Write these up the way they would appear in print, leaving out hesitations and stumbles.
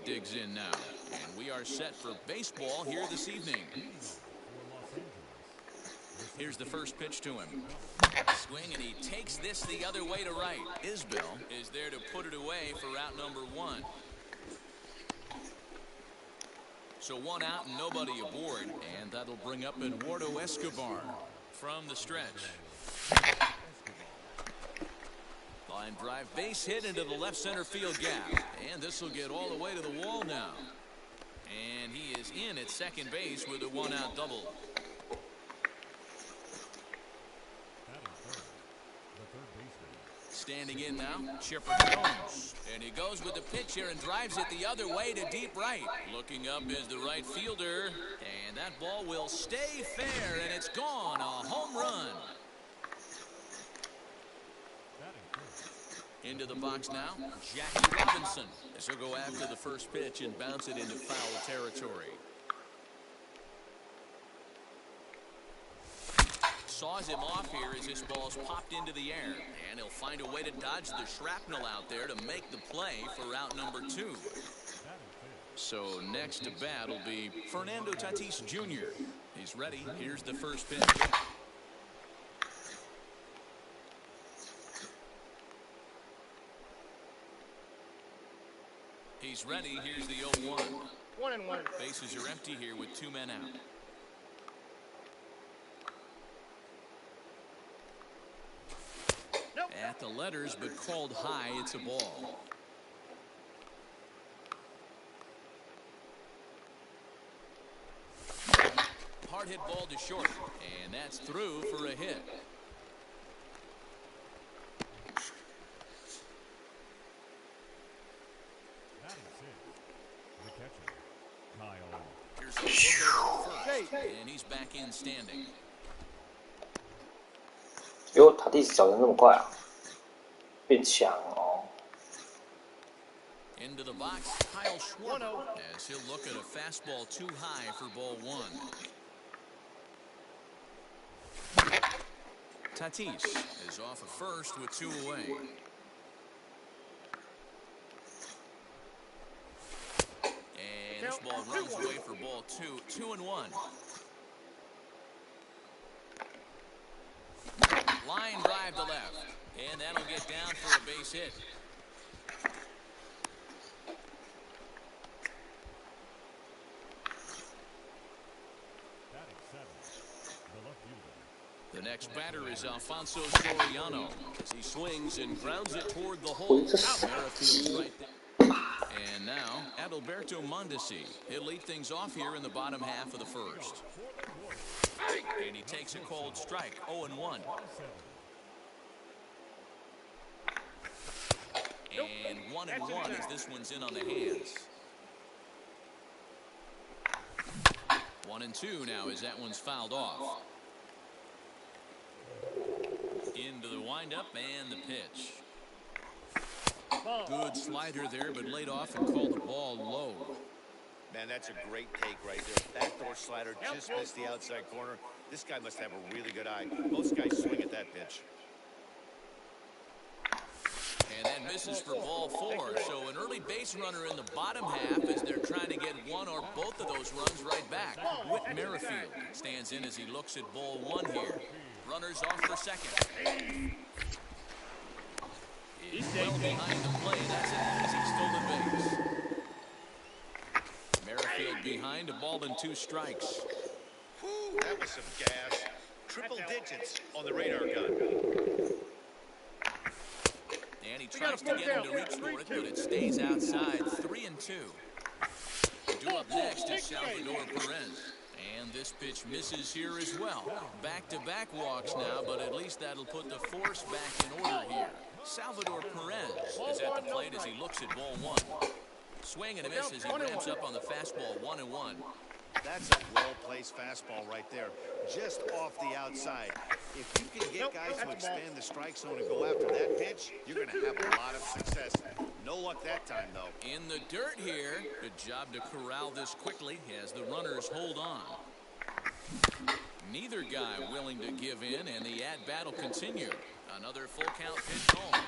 digs in now. And we are set for baseball here this evening. Here's the first pitch to him. Swing, and he takes this the other way to right. Isbell is there to put it away for out number 1. So 1 out and nobody aboard, and that'll bring up Eduardo Escobar from the stretch. Line drive, base hit into the left center field gap, and this will get all the way to the wall now. And he is in at second base with a 1-out double. Standing in now, Chipper Jones. And he goes with the pitch here and drives it the other way to deep right. Looking up is the right fielder. And that ball will stay fair, and it's gone. A home run. Into the box now, Jackie Robinson. This will go after the first pitch and bounce it into foul territory. Saws him off here as this ball's popped into the air. And he'll find a way to dodge the shrapnel out there to make the play for out number 2. So next to bat will be Fernando Tatis Jr. He's ready. Here's the first pitch. He's ready. Here's the 0-1. 1-1. Bases are empty here with 2 men out. At the letters, but called high. It's a ball. Hard hit ball to short, and that's through for a hit. Here's a first, and he's back in standing. 哟，塔蒂斯脚程这么快啊，变强哦。 Into the box, Kyle Schwarber, as he'll look at a fastball too high for ball 1. Tatis is off at first with 2 away. And this ball runs away for ball 2. 2-1. Line drive to left, and that'll get down for a base hit. The next batter is Alfonso Soriano as he swings and grounds it toward the hole. Merrifield's right there. And now Adalberto Mondesi. He'll lead things off here in the bottom half of the first. And he takes a cold strike. 0-1. And 1-1 as this one's in on the hands. 1-2 now as that one's fouled off. Into the windup and the pitch. Good slider there, but laid off and called the ball low. Man, that's a great take right there. Backdoor slider just missed the outside corner. This guy must have a really good eye. Most guys swing at that pitch. And that misses for ball 4. So an early base runner in the bottom half as they're trying to get one or both of those runs right back. Whit Merrifield stands in as he looks at ball 1 here. Runners off for second. He's well behind the play. That's an easy stolen base. Merrifield behind, a ball and 2 strikes. Whew, that was some gas. Triple digits on the radar gun. And he tries to get him to reach for it, but it stays outside. 3-2. Due up next is Salvador Perez. And this pitch misses here as well. Back-to-back walks now, but at least that'll put the force back in order here. Salvador Perez is at the plate as he looks at ball 1. Swing and a miss as he ramps up on the fastball. 1-1. That's a well-placed fastball right there, just off the outside. If you can get guys to expand the strike zone and go after that pitch, you're going to have a lot of success. No luck that time, though. In the dirt here. Good job to corral this quickly as the runners hold on. Neither guy willing to give in, and the at-bat will continue. Another full count pitch home.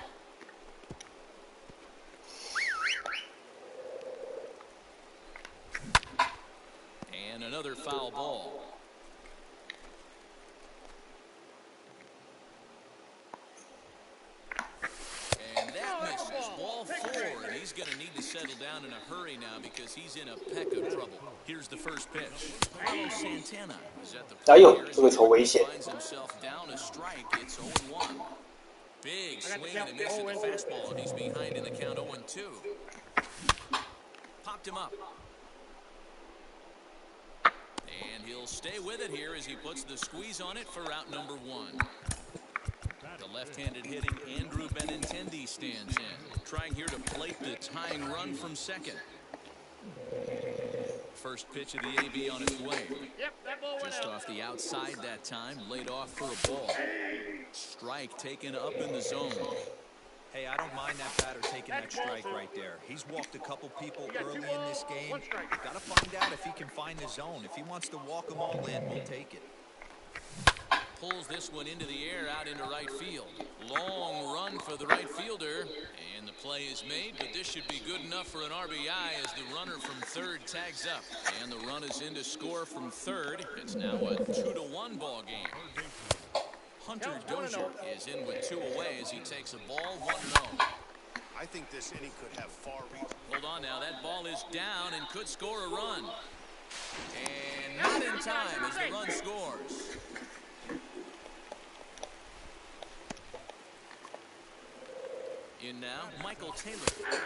settle down in a hurry now because he's in a peck of trouble. Here's the first pitch. Carlos Santana is at the plate here as he finds himself down a strike. It's 0-1. Big swing and a miss at the fastball, and he's behind in the count 0-2. Popped him up. And he'll stay with it here as he puts the squeeze on it for out number 1. The left-handed hitting Andrew Benintendi stands in, trying here to plate the tying run from second. First pitch of the AB on its way. Just off the outside that time, laid off for a ball. Strike taken up in the zone. Hey, I don't mind that batter taking that strike right there. He's walked a couple people early in this game. Got to find out if he can find the zone. If he wants to walk them all in, we'll take it. Pulls this one into the air out into right field. Long run for the right fielder. And the play is made, but this should be good enough for an RBI as the runner from third tags up. And the run is in to score from third. It's now a 2-1 ball game. Hunter Dozier is in with 2 away as he takes a ball 1-0. I think this inning could have far reach. Hold on now, that ball is down and could score a run. And not in time as the run scores. In now, Michael Taylor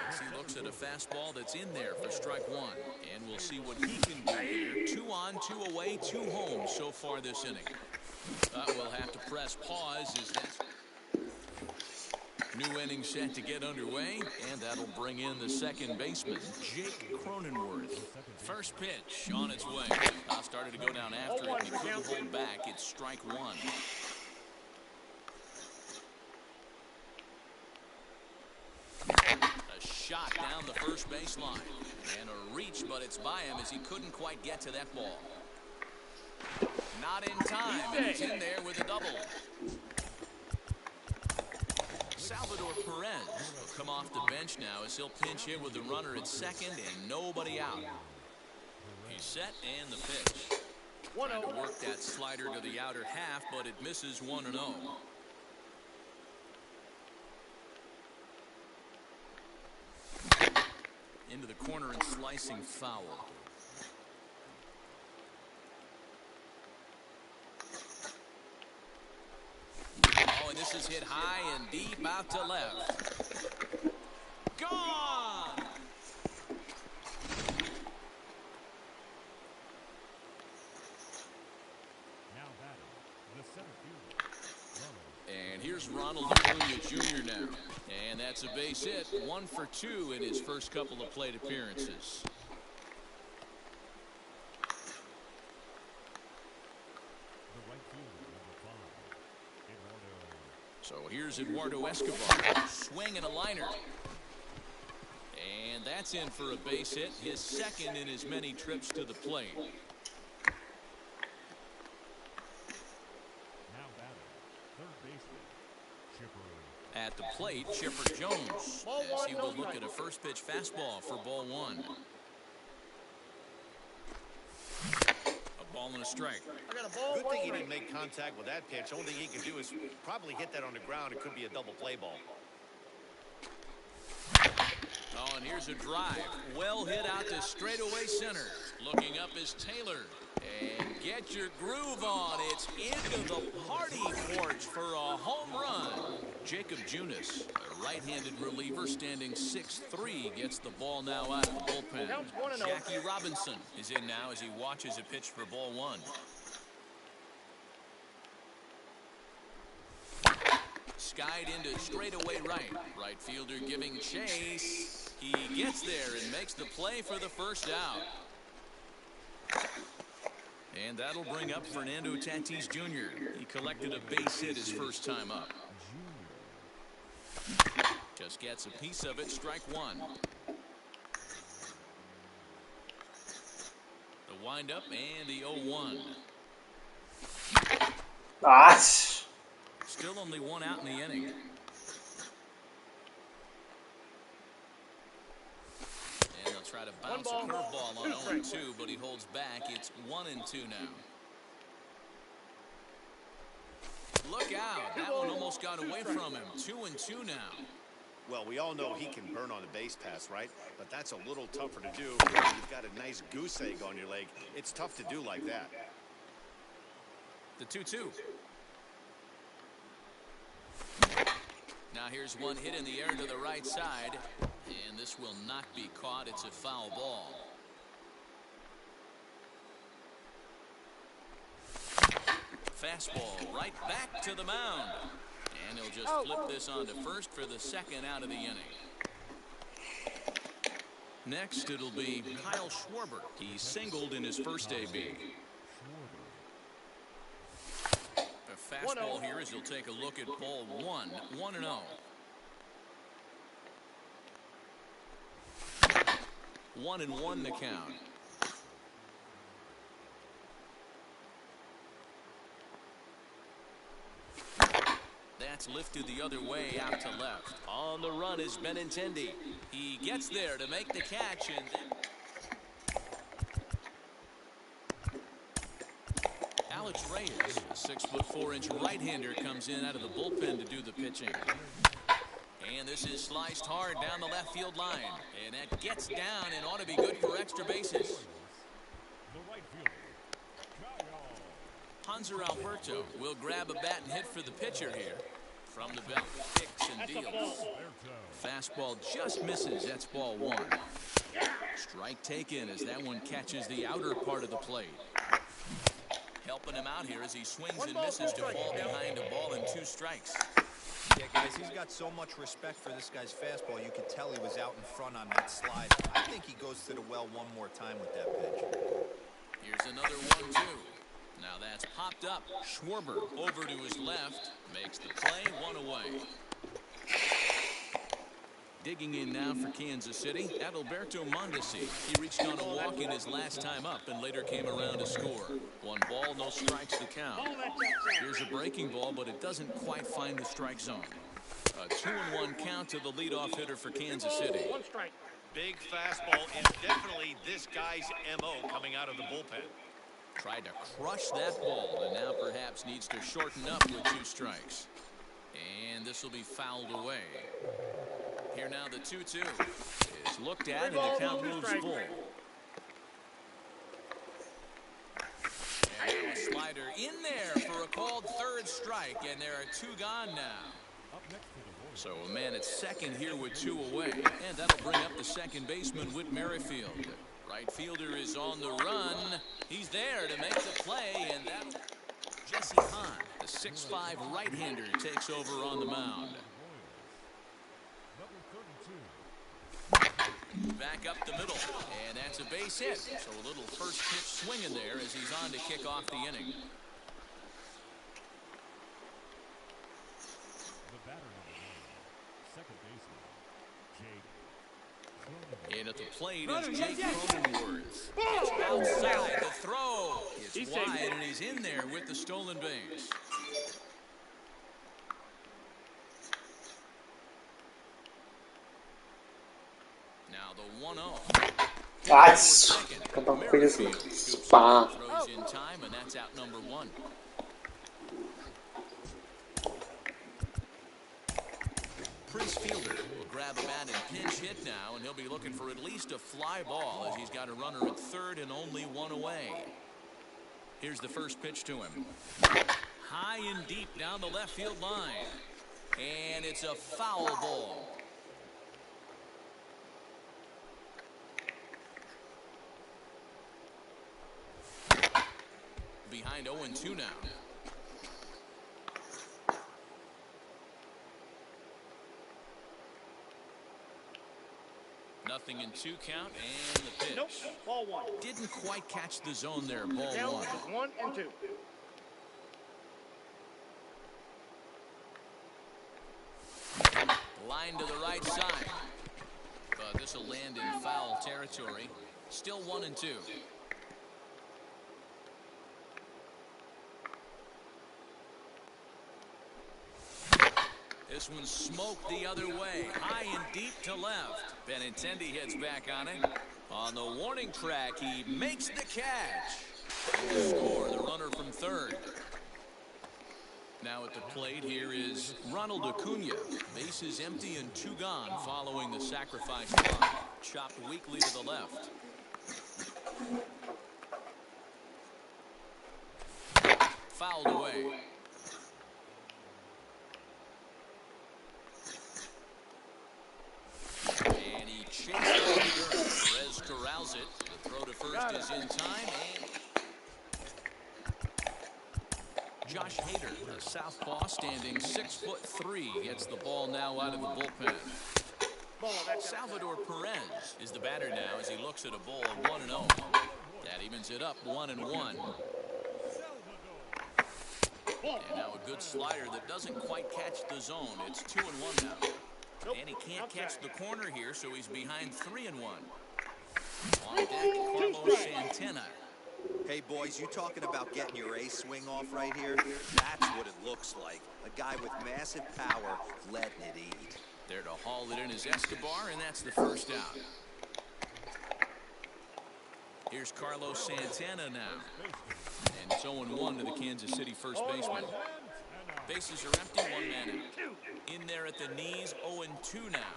as he looks at a fastball that's in there for strike 1. And we'll see what he can do here. 2 on, 2 away, 2 home so far this inning. We'll have to press pause as that's new inning set to get underway, and that'll bring in the second baseman, Jake Cronenworth. First pitch on its way. Started to go down after it, and he couldn't hold back. It's strike 1. A shot down the first baseline, and a reach, but it's by him as he couldn't quite get to that ball. Not in time, and he's in there with a double. Salvador Perez will come off the bench now as he'll pinch hit with the runner at second and nobody out. He's set and the pitch. Trying to work that slider to the outer half, but it misses 1-0. Into the corner and slicing foul. Oh, and this is hit high and deep out to left. Gone! And here's Ronald Acuna Jr. now. And that's a base hit. 1 for 2 in his first couple of plate appearances. So here's Eduardo Escobar. Swing and a liner. And that's in for a base hit. His second in as many trips to the plate. At the plate, Chipper Jones as he will look at a first pitch fastball for ball 1. A ball and a strike. Good thing he didn't make contact with that pitch. Only thing he can do is probably hit that on the ground. It could be a double play ball. Oh, and here's a drive. Well hit out to straightaway center. Looking up is Taylor. And get your groove on. It's into the party porch for a home run. Jacob Junis, a right-handed reliever standing 6'3", gets the ball now out of the bullpen. Jackie Robinson is in now as he watches a pitch for ball 1. Skied into straightaway right. Right fielder giving chase. He gets there and makes the play for the first out. And that'll bring up Fernando Tatis Jr. He collected a base hit his first time up. Just gets a piece of it, strike 1. The windup and the 0-1. Still only 1 out in the inning. And they'll try to bounce a curveball on 0-2, but he holds back. It's 1-2 now. Look out. That one almost got away from him. 2-2 now. Well, we all know he can burn on a base pass, right? But that's a little tougher to do when you've got a nice goose egg on your leg. It's tough to do like that. The 2-2. Now here's one hit in the air to the right side. And this will not be caught. It's a foul ball. Fastball right back to the mound. And he'll just flip this on to first for the second out of the inning. Next, it'll be Kyle Schwarber. He singled in his first AB. A fastball here as he'll take a look at ball one. 1-0. 1-1 the count. That's lifted the other way out to left. On the run is Benintendi. He gets there to make the catch, and Alex Reyes, a 6'4" right-hander, comes in out of the bullpen to do the pitching. And this is sliced hard down the left field line. And that gets down and ought to be good for extra bases. Hanser Alberto will grab a bat and hit for the pitcher here. From the belt, kicks and deals. Fastball just misses. That's ball one. Strike taken as that one catches the outer part of the plate. Helping him out here as he swings and misses to fall behind a ball and 2 strikes. Yeah, guys, he's got so much respect for this guy's fastball. You could tell he was out in front on that slide. I think he goes to the well one more time with that pitch. Here's another 1-2. Now that's popped up. Schwarber over to his left. Makes the play, 1 away. Digging in now for Kansas City, Adalberto Mondesi. He reached on a walk in his last time up and later came around to score. 1 ball, no strikes to count. Here's a breaking ball, but it doesn't quite find the strike zone. A 2-1 count to the leadoff hitter for Kansas City. Big fastball and definitely this guy's MO coming out of the bullpen. Tried to crush that ball and now perhaps needs to shorten up with 2 strikes. And this will be fouled away. Here now the 2-2 is looked at and the count moves full. And now a slider in there for a called 3rd strike, and there are 2 gone now. So a man at second here with 2 away, and that'll bring up the second baseman, Whit Merrifield. Right fielder is on the run. He's there to make the play, and that'll... Jesse Hahn, the 6'5" right-hander, takes over on the mound. Back up the middle, and that's a base hit. So a little first pitch swinging there as he's on to kick off the inning. And at the plate is Jake Cronenworth. It's outside the throw. It's wide, and he's in there with the stolen base. Now the 1-0.刚刚挥的是18。 Throws in time, and that's out number 1. Prince Fielder will grab a bat and pinch hit now, and he'll be looking for at least a fly ball as he's got a runner at third and only 1 away. Here's the first pitch to him. High and deep down the left field line. And it's a foul ball. Behind 0-2 now. Nothing in 2 count, and the pitch. Nope, ball 1. Didn't quite catch the zone there, ball Down 1. 1 and 2. Line to the right side. But this will land in foul territory. Still 1-2. This one smoked the other way, high and deep to left. Benintendi heads back on it. On the warning track, he makes the catch. And to score, the runner from third. Now at the plate here is Ronald Acuna. Bases empty and 2 gone following the sacrifice fly. Chopped weakly to the left. Fouled away. And he chases the dirt. Perez corrals it. The throw to first is in time. And Josh Hader, the southpaw, standing 6'3", gets the ball now out of the bullpen. Salvador Perez is the batter now as he looks at a ball of 1-0. That evens it up 1-1. And now a good slider that doesn't quite catch the zone. It's 2-1 now. And he can't catch the corner here, so he's behind 3-1. On deck, Carlos Santana. Hey, boys, you talking about getting your ace swing off right here? That's what it looks like. A guy with massive power letting it eat. There to haul it in is Escobar, and that's the first out. Here's Carlos Santana now. And it's 0-1 to the Kansas City first baseman. Bases are empty, 1 man out. In there at the knees, 0-2 now.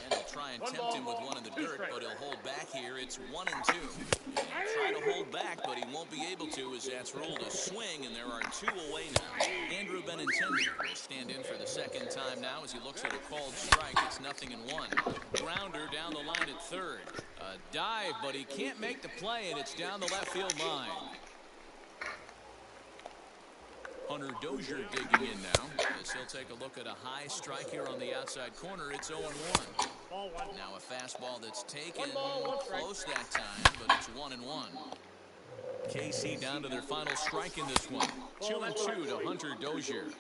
And they'll try and tempt him with one in the dirt, but he'll hold back here. It's 1-2. He'll try to hold back, but he won't be able to as that's ruled a swing, and there are 2 away now. Andrew Benintendi will stand in for the second time now as he looks at a called strike. It's 0-1. Grounder down the line at third. A dive, but he can't make the play, and it's down the left field line. Hunter Dozier digging in now as he'll take a look at a high strike here on the outside corner. It's 0-1. Now a fastball that's taken close that time, but it's 1-1. KC down to their final strike in this one. 2-2 to Hunter Dozier.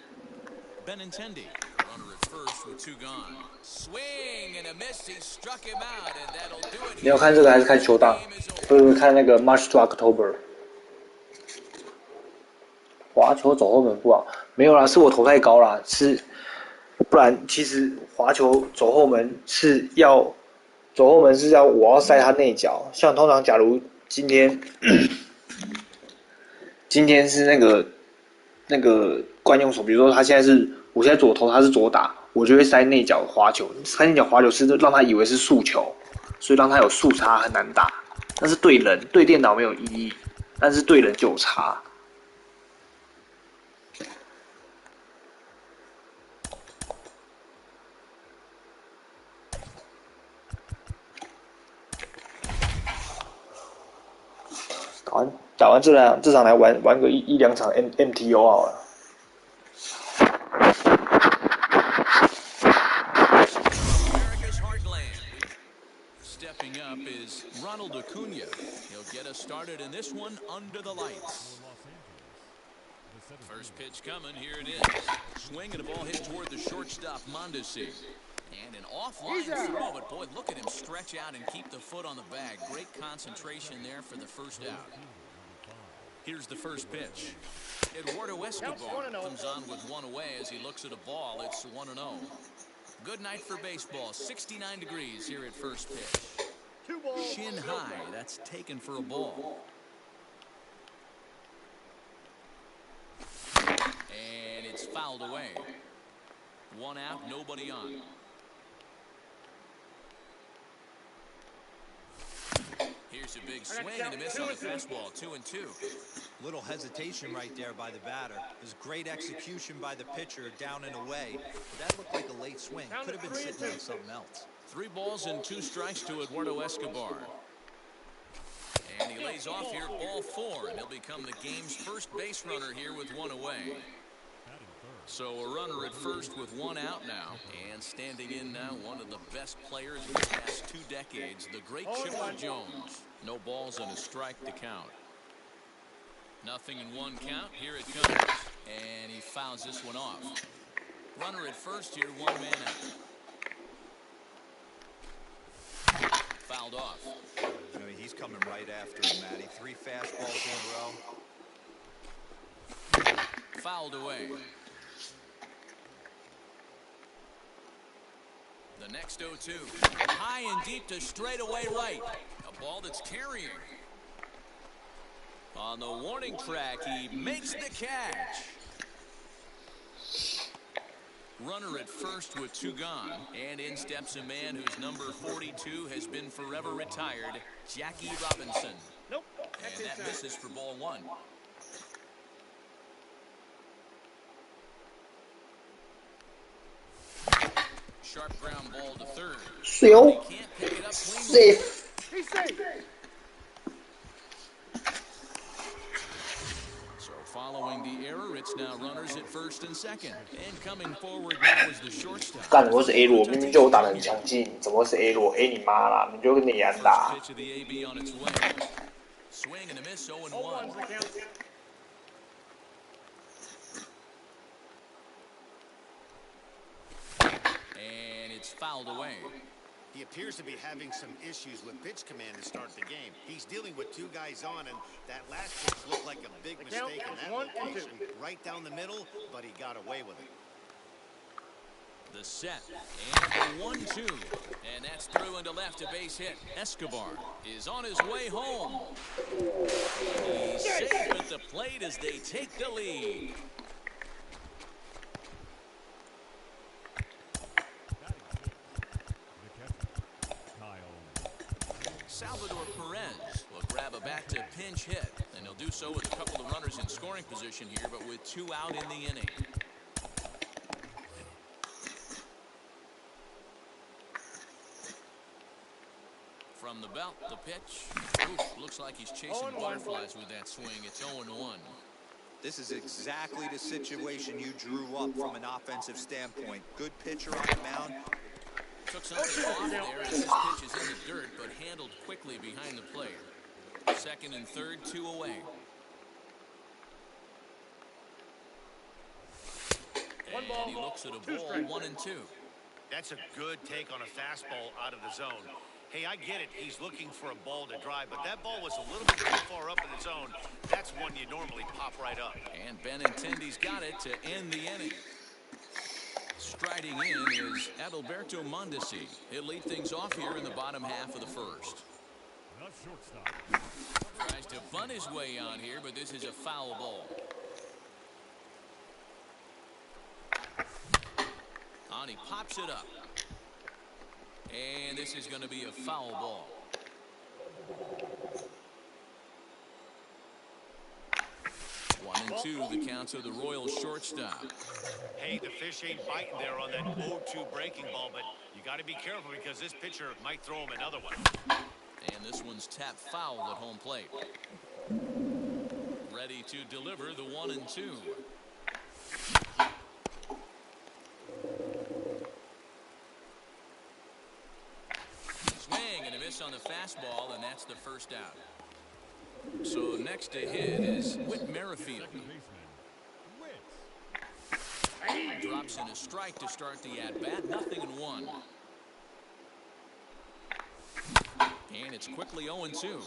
Benintendi, runner at first with 2 gone. Swing and a miss. He struck him out, and that'll do it. 你要看这个还是看球档？不是看那个 March to October。滑球走后门不好，没有啦，是我投太高啦，是不然其实滑球走后门是要我要塞他内角，像通常假如今天是那个惯用手，比如说他现在是我现在左投，他是左打，我就会塞内角滑球，塞内角滑球是让他以为是速球，所以让他有速差很难打，但是对人对电脑没有意义，但是对人就有差。打完这场来玩个一两场 MTO 好了。Stepping up is Ronald Acuna. He'll get us started in this one under the lights. First pitch coming, here it is. Swing and a ball hit toward the shortstop, Mondesi. And an offline throw, but boy, look at him stretch out and keep the foot on the bag. Great concentration there for the first out. Here's the first pitch. Eduardo Escobar comes on with 1 away as he looks at a ball. It's 1-0. Good night for baseball. 69 degrees here at first pitch. Shin high, that's taken for a ball. And it's fouled away. 1 out, nobody on. Here's a big swing and a miss on the fastball. 2-2. Little hesitation right there by the batter. There's great execution by the pitcher down and away. But that looked like a late swing. Could have been sitting on something else. 3 balls and 2 strikes to Eduardo Escobar. And he lays off here, ball 4, and he'll become the game's first base runner here with 1 away. So a runner at first with 1 out now. And standing in now, one of the best players in the past 2 decades, the great Chipper Jones. No balls and a strike to count. 0-1 count. Here it comes. And he fouls this one off. Runner at first here, 1 man out. Fouled off. I mean, he's coming right after him, Matty. 3 fastballs in a row. Fouled away. The next 0-2. High and deep to straightaway right. A ball that's carrying. On the warning track, he makes the catch. Runner at first with 2 gone. And in steps a man whose number 42 has been forever retired, Jackie Robinson. Nope. And that misses for ball 1. Sharp ground ball to third. Safe. He can't pick it up cleanly. Safe. He's safe. So following the error, it's now runners at first and second. And coming forward now is the shortstop. 干，我是 A 罗，明明就我打得很强劲，怎么是 A 罗 ？A 你妈啦！你就跟你一样 First 打。 pitch of the AB on its way. Swing and a miss, 0-1. And it's fouled away. He appears to be having some issues with pitch command to start the game. He's dealing with 2 guys on, and that last pitch looked like a big mistake in that location. Right down the middle, but he got away with it. The set and the 1-2, and that's through into left, a base hit. Escobar is on his way home. He's safe at the plate as they take the lead. Salvador Perez will grab a back to pinch hit, and he'll do so with a couple of runners in scoring position here, but with 2 out in the inning. From the belt, the pitch. Oof, looks like he's chasing butterflies with that swing. It's 0-1. This is exactly the situation you drew up from an offensive standpoint. Good pitcher on the mound. Took something off there as this pitch is in the dirt, but handled quickly behind the plate. Second and third, 2 away. And he looks at a ball, 1-2. That's a good take on a fastball out of the zone. Hey, I get it. He's looking for a ball to drive, but that ball was a little bit too far up in the zone. That's one you normally pop right up. And Benintendi's got it to end the inning. Striding in is Adalberto Mondesi. He'll lead things off here in the bottom half of the first. Tries to bunt his way on here, but this is a foul ball. On, he pops it up. And this is going to be a foul ball. One and two, the count to the Royals shortstop. Hey, the fish ain't biting there on that 0-2 breaking ball, but you got to be careful because this pitcher might throw him another one. And this one's tapped foul at home plate. Ready to deliver the 1 and 2. Swing and a miss on the fastball, and that's the first out. So next to hit is Whit Merrifield. Drops in a strike to start the at-bat. 0-1. And it's quickly 0-2.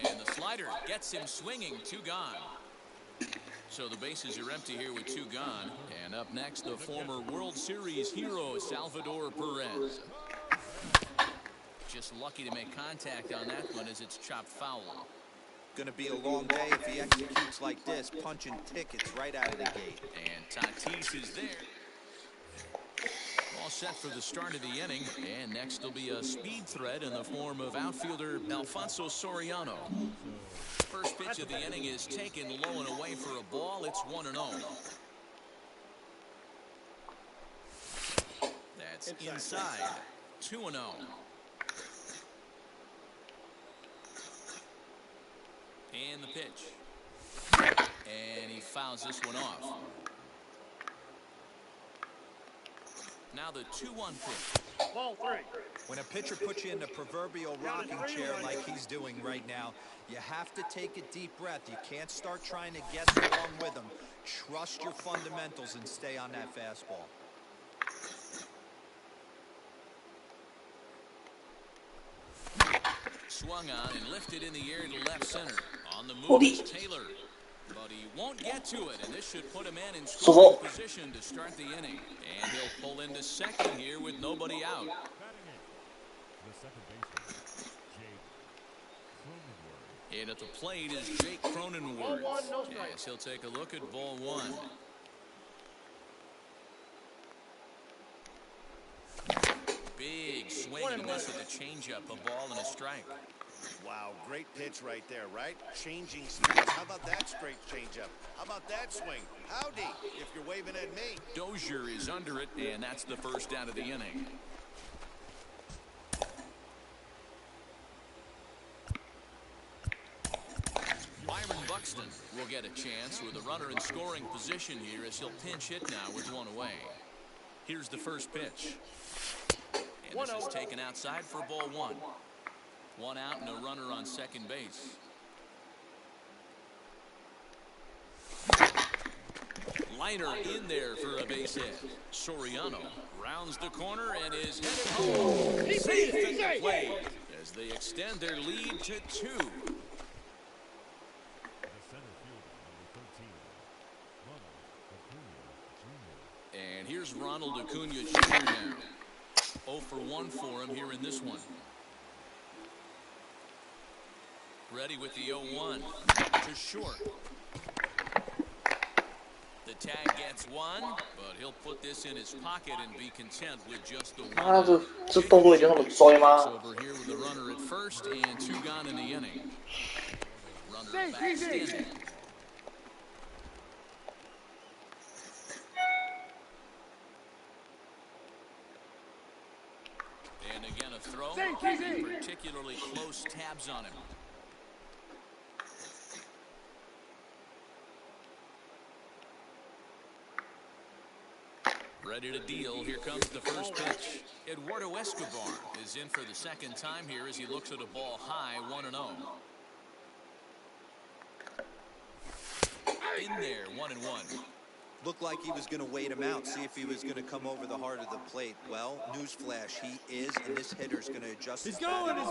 And the slider gets him swinging. 2 gone. So the bases are empty here with 2 gone. And up next, the former World Series hero, Salvador Perez. Just lucky to make contact on that one as it's chopped foul. Going to be a long day if he executes like this, punching tickets right out of the gate. And Tatis is there. All set for the start of the inning. And next will be a speed threat in the form of outfielder Alfonso Soriano. First pitch of the inning is taken low and away for a ball. It's 1-0. That's inside. 2-0. And the pitch. And he fouls this one off. Now the 2-1 pitch. Ball 3. When a pitcher puts you in the proverbial rocking chair like he's doing right now, you have to take a deep breath. You can't start trying to guess along with him. Trust your fundamentals and stay on that fastball. Swung on and lifted in the air to left center. On the move is Taylor. But he won't get to it, and this should put a man in scoring position to start the inning. And he'll pull into second here with nobody out. And at the plate is Jake Cronenworth. Yes, he'll take a look at ball one. Big swing and a miss at the changeup, a ball and a strike. Wow, great pitch right there, right? Changing speeds. How about that straight changeup? How about that swing? Howdy, if you're waving at me. Dozier is under it, and that's the first out of the inning. Byron Buxton will get a chance with a runner in scoring position here as he'll pinch hit now with one away. Here's the first pitch. And this is taken outside for ball one. One out and a runner on second base. Liner in there for a base hit. Soriano rounds the corner and is headed home. Safe at the plate as they extend their lead to 2. And here's Ronald Acuna Jr. now. 0 for 1 for him here in this one. Ready with the 0-1 to short. The tag gets one, but he'll put this in his pocket and be content with just the 1. 这动作已经那么衰吗？ Over here with the runner at first and 2 gone in the inning. Runner back standing. And again a throw, keeping particularly close tabs on him. Ready to deal. Here comes the first pitch. Eduardo Escobar is in for the second time here as he looks at a ball high, 1-0. In there, 1-1. Looked like he was going to wait him out, see if he was going to come over the heart of the plate. Well, newsflash, he is, and this hitter's going to adjust. He's going. He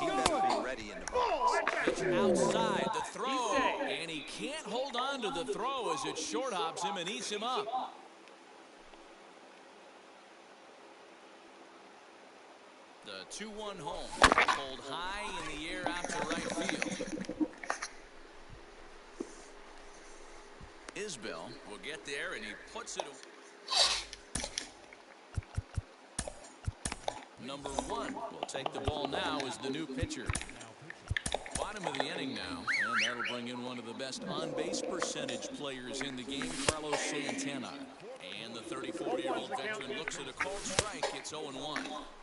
better be ready in the box. It's outside the throw, and he can't hold on to the throw as it short hops him and eats him up. The 2-1 home, pulled high in the air out to right field. Isbell will get there, and he puts it. Number 1 will take the ball now as the new pitcher. Bottom of the inning now, and that'll bring in one of the best on-base percentage players in the game, Carlos Santana. And the 34-year-old veteran looks at a cold strike. It's 0-1.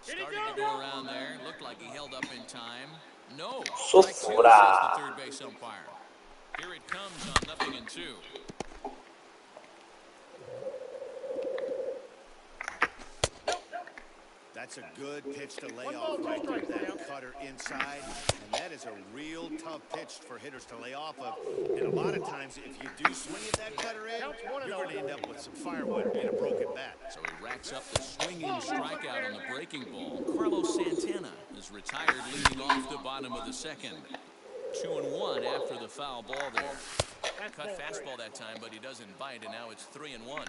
Started to go around there. Looked like he held up in time. No. Strike 2, says the third base umpire. Here it comes on 0-2. That's a good pitch to lay off right there. That cutter inside. And that is a real tough pitch for hitters to lay off of. And a lot of times, if you do swing at that cutter in, you're going to end up with some firewood and a broken bat. So he racks up the swinging strikeout on the breaking ball. Carlos Santana is retired leading off the bottom of the second. 2-1 after the foul ball there. Cut fastball that time, but he doesn't bite, and now it's 3-1.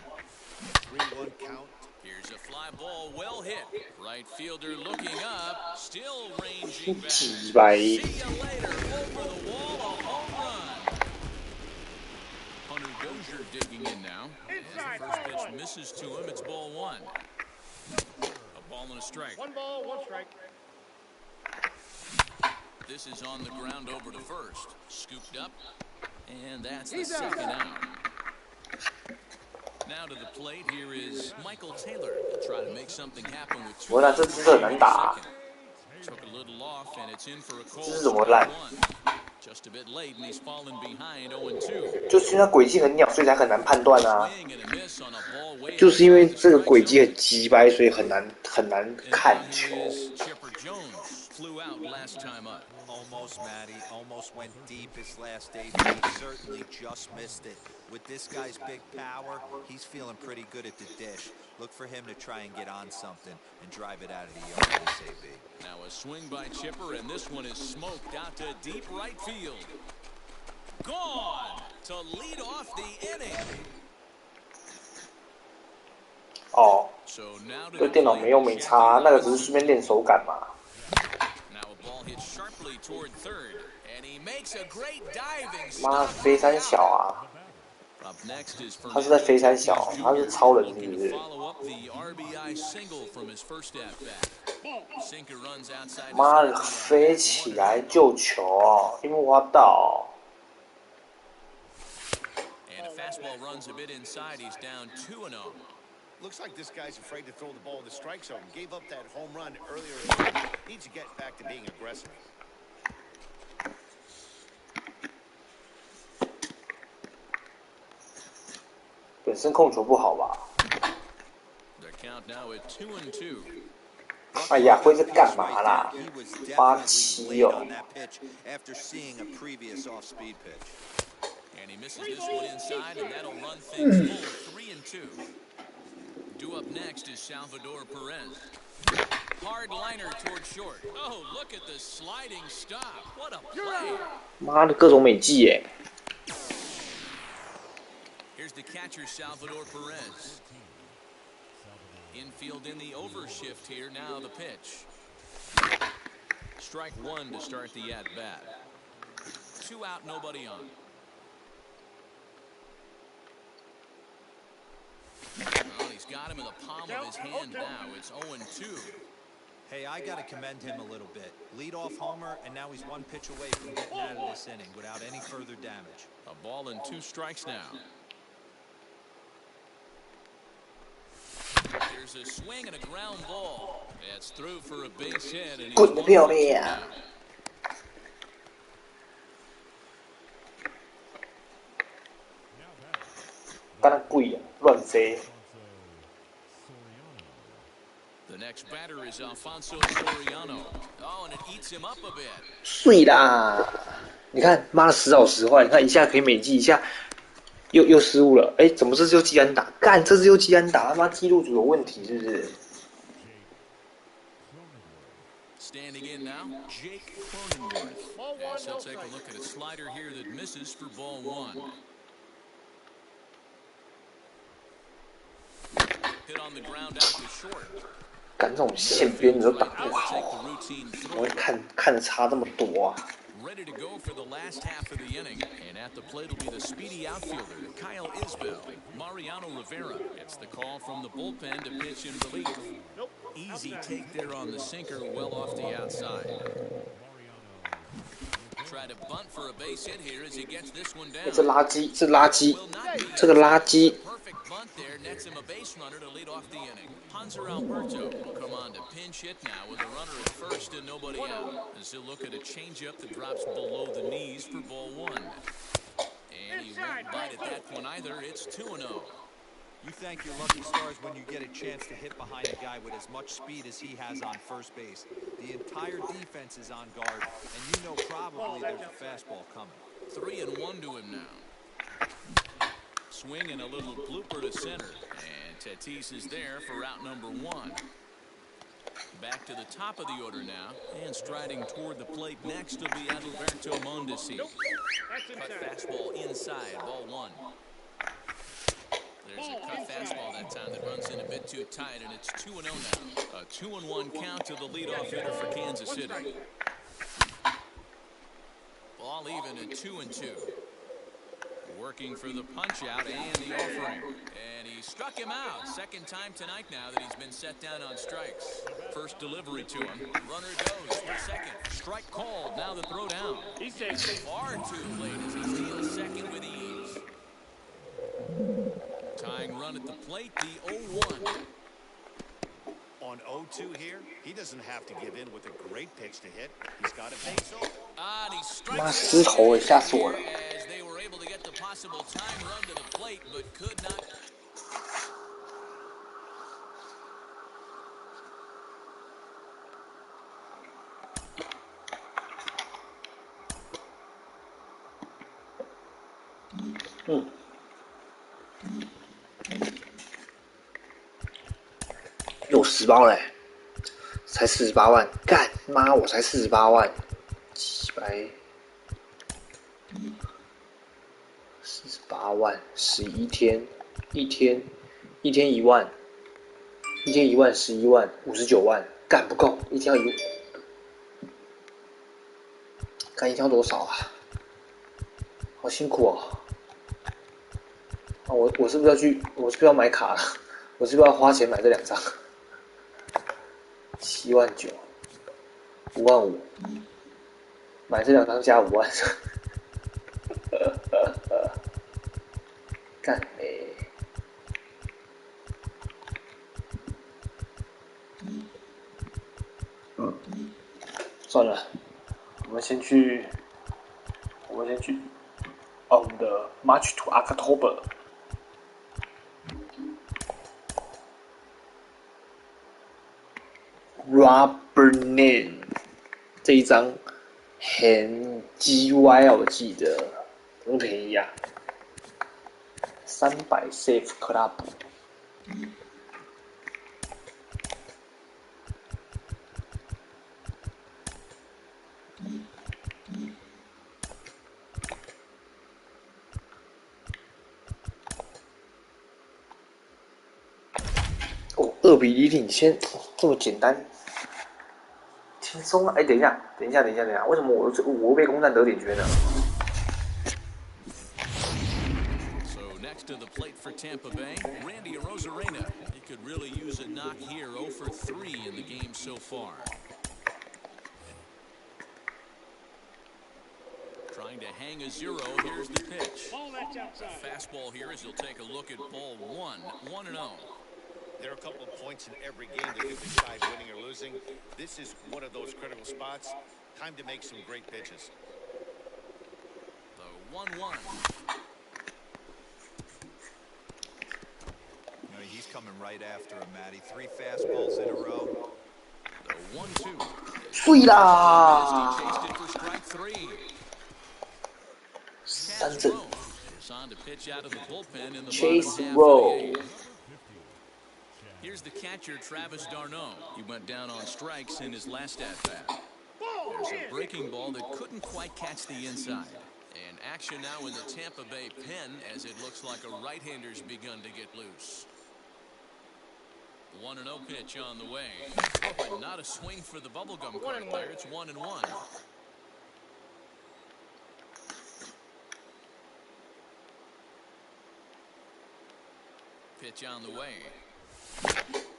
3-1 count. Here's a fly ball, well hit. Right fielder looking up, still ranging back. See you later, over the wall, a home run. Hunter Dozier digging in now. As the first pitch misses to him, it's ball 1. A ball and a strike. 1 ball, 1 strike. This is on the ground over to first. Scooped up, and that's the second out. Now to the plate, here is Michael Taylor to try to make something happen with 2 我那这真的很难打。 Took a little off, and it's in for a cold strike 1. Just a bit late, and he's fallen behind 0-2. 就是因为轨迹很鸟，所以才很难判断啊。就是因为这个轨迹很鸡掰，所以很难看球。 Flew out last time up. Almost, Matty. Almost went deep his last AB. Certainly just missed it. With this guy's big power, he's feeling pretty good at the dish. Look for him to try and get on something and drive it out of the yard this AB. Now a swing by Chipper, and this one is smoked out to deep right field. Gone to lead off the inning. 哦， So now 这电脑没用没差，那个只是顺便练手感嘛。Now a ball hit sharply swiftly toward third, and he makes a great diving 妈， stop. 飞三小啊！ Up next is 他是在 Fernando 飞三小， Tatis 他是 Jr. 超人是 looking 不 to 是？ follow up the RBI single from his first at bat. Sinker runs outside to 妈 start 的， the 飞 at 起 bat. 来救球，樱木花道。 And a fastball runs a bit inside. He's down 2-0. Looks like this guy's afraid to throw the ball in the strike zone. Gave up that home run earlier in the game. Needs to get back to being aggressive. 本身控球不好吧？ The count now at 2-2. 哎呀，会是干嘛啦 He was ？87 definitely late 哦 on。that pitch after seeing a previous off-speed pitch. And he misses this one inside, and that'll run things full 3-2. Due up next is Salvador Perez. Hard liner toward short. Oh, look at the sliding stop. What a play. 妈的，各种美技耶！ Here's the catcher, Salvador Perez. Infield in the overshift here. Now the pitch. Strike one to start the at-bat. 2 out, nobody on. Well, he's got him in the palm of his hand now. It's 0-2. Hey, I got to commend him a little bit. Lead-off homer, and now he's 1 pitch away from getting out of this inning without any further damage. A ball and 2 strikes now. Here's a swing and a ground ball. That's through for a base hit. And he's 滚得漂亮！干得贵啊，乱飞！ The next batter is Alfonso Soriano. Oh, and it eats him up a bit. 碎啦！你看，妈的，时好时坏。你看，一下可以美记，一下又失误了。哎，怎么这次又基安打？干，这次又基安打，他妈记录组有问题是不是？ Standing in now, Jake Cronenworth. As he'll take a look at a slider here that misses for ball 1. Hit on the ground out to short. 干这种线边的都打不 Take 好， the routine 怎么 throw. 会看的差这么多啊？ Ready to go for the last half of the inning. And at the plate will be the speedy outfielder, Kyle Isbell. Mariano Rivera gets the call from the bullpen to pitch in relief. Easy take there on the sinker, well off the outside. Try to bunt for a base hit here as he gets this one down. 这垃圾，这垃圾， Will not be 这个垃圾！ perfect bunt there nets him a base runner to lead off the inning. Hanser Alberto will come on to pinch hit now with a runner at first and nobody out. As he'll look at a changeup that drops below the knees for ball 1. And he won't bite at that one either. It's 2-0. You thank your lucky stars when you get a chance to hit behind a guy with as much speed as he has on first base. The entire defense is on guard, and you know probably there's a fastball coming. 3-1 to him now. Swing and a little blooper to center. And Tatis is there for route number 1. Back to the top of the order now. And striding toward the plate next will be Adalberto Mondesi. Cut fastball inside, ball 1. There's a cut fastball that time that runs in a bit too tight, and it's 2-0 now. A 2-1 count to the leadoff hitter for Kansas City. Ball even at 2-2. Working for the punch out and the offering. And he struck him out. Second time tonight now that he's been set down on strikes. First delivery to him. Runner goes for second. Strike called. Now the throw down. He's far too late as he steals second with ease. Tying run at the plate, the 0-1. On 0-2 here, he doesn't have to give in with a great pitch to hit. He's got a base open. And he 妈 strikes 失头了，吓死我了！ as they were able to get the possible time run to the plate, but could not. 有10包嘞，才48万，干妈我才48万，700 48万，11天，一天1万，1天1万，11万，59万，干不够，一天要1万。看赢要多少啊？好辛苦哦！啊，我是不是要去？我是不是要买卡了？我是不是要花钱买这2张？7.9万，5.5万，买这2张加5万，干嘞！算了，我们先去我们的 March to October。Rubber Name 这一张很 GY 啊，我记得很便宜啊，300 Safe Club。哦，2-0领先，这么简单，轻松啊！哎，等一下，为什么我被攻占得点圈呢？ Next to the plate for Tampa Bay, Randy Arozarena. He could really use a knock here, 0 for 3 in the game so far. Trying to hang a 0, here's the pitch. Fastball here as he'll take a look at ball 1, 1-0. There are a couple of points in every game that could decide winning or losing. This is one of those critical spots. Time to make some great pitches. The 1-1. He's coming right after him, Matty. 3 fastballs in a row. The 1-2. 碎啦！3振。Chase Roll. Here's the catcher, Travis d'Arnaud. He went down on strikes in his last at-bat. There's a breaking ball that couldn't quite catch the inside. And action now in the Tampa Bay pen as it looks like a right-hander's begun to get loose. 1-0 pitch on the way. But not a swing for the bubblegum card there. It's 1-1. Pitch on the way.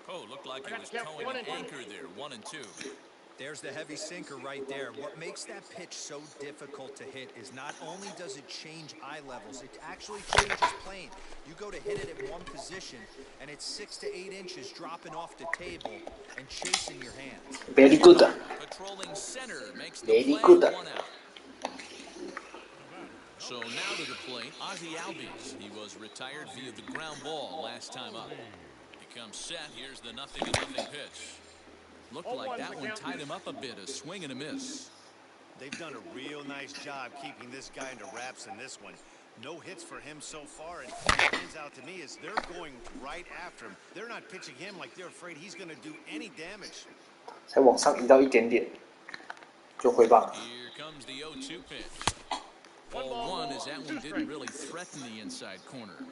Oh, looked like he was towing an anchor there. 1-2. There's the heavy sinker right there. What makes that pitch so difficult to hit is not only does it change eye levels, it actually changes plane. You go to hit it at one position, and it's 6 to 8 inches dropping off the table and chasing your hands. Very good. Patrolling center makes the Very play, good. 1 out. So now to the plate, Ozzie Albies. He was retired via the ground ball last time up. He comes set. Here's the 0-0 pitch. Looked like that one tied him up a bit, a swing and a miss. They've done a real nice job keeping this guy under wraps in this one. No hits for him so far, and what stands out to me is they're going right after him. They're not pitching him like they're afraid he's going to do any damage. 才往上移到一点点，就挥棒。 Here comes the 0-2 pitch. Ball 1 as that one didn't really threaten the inside corner.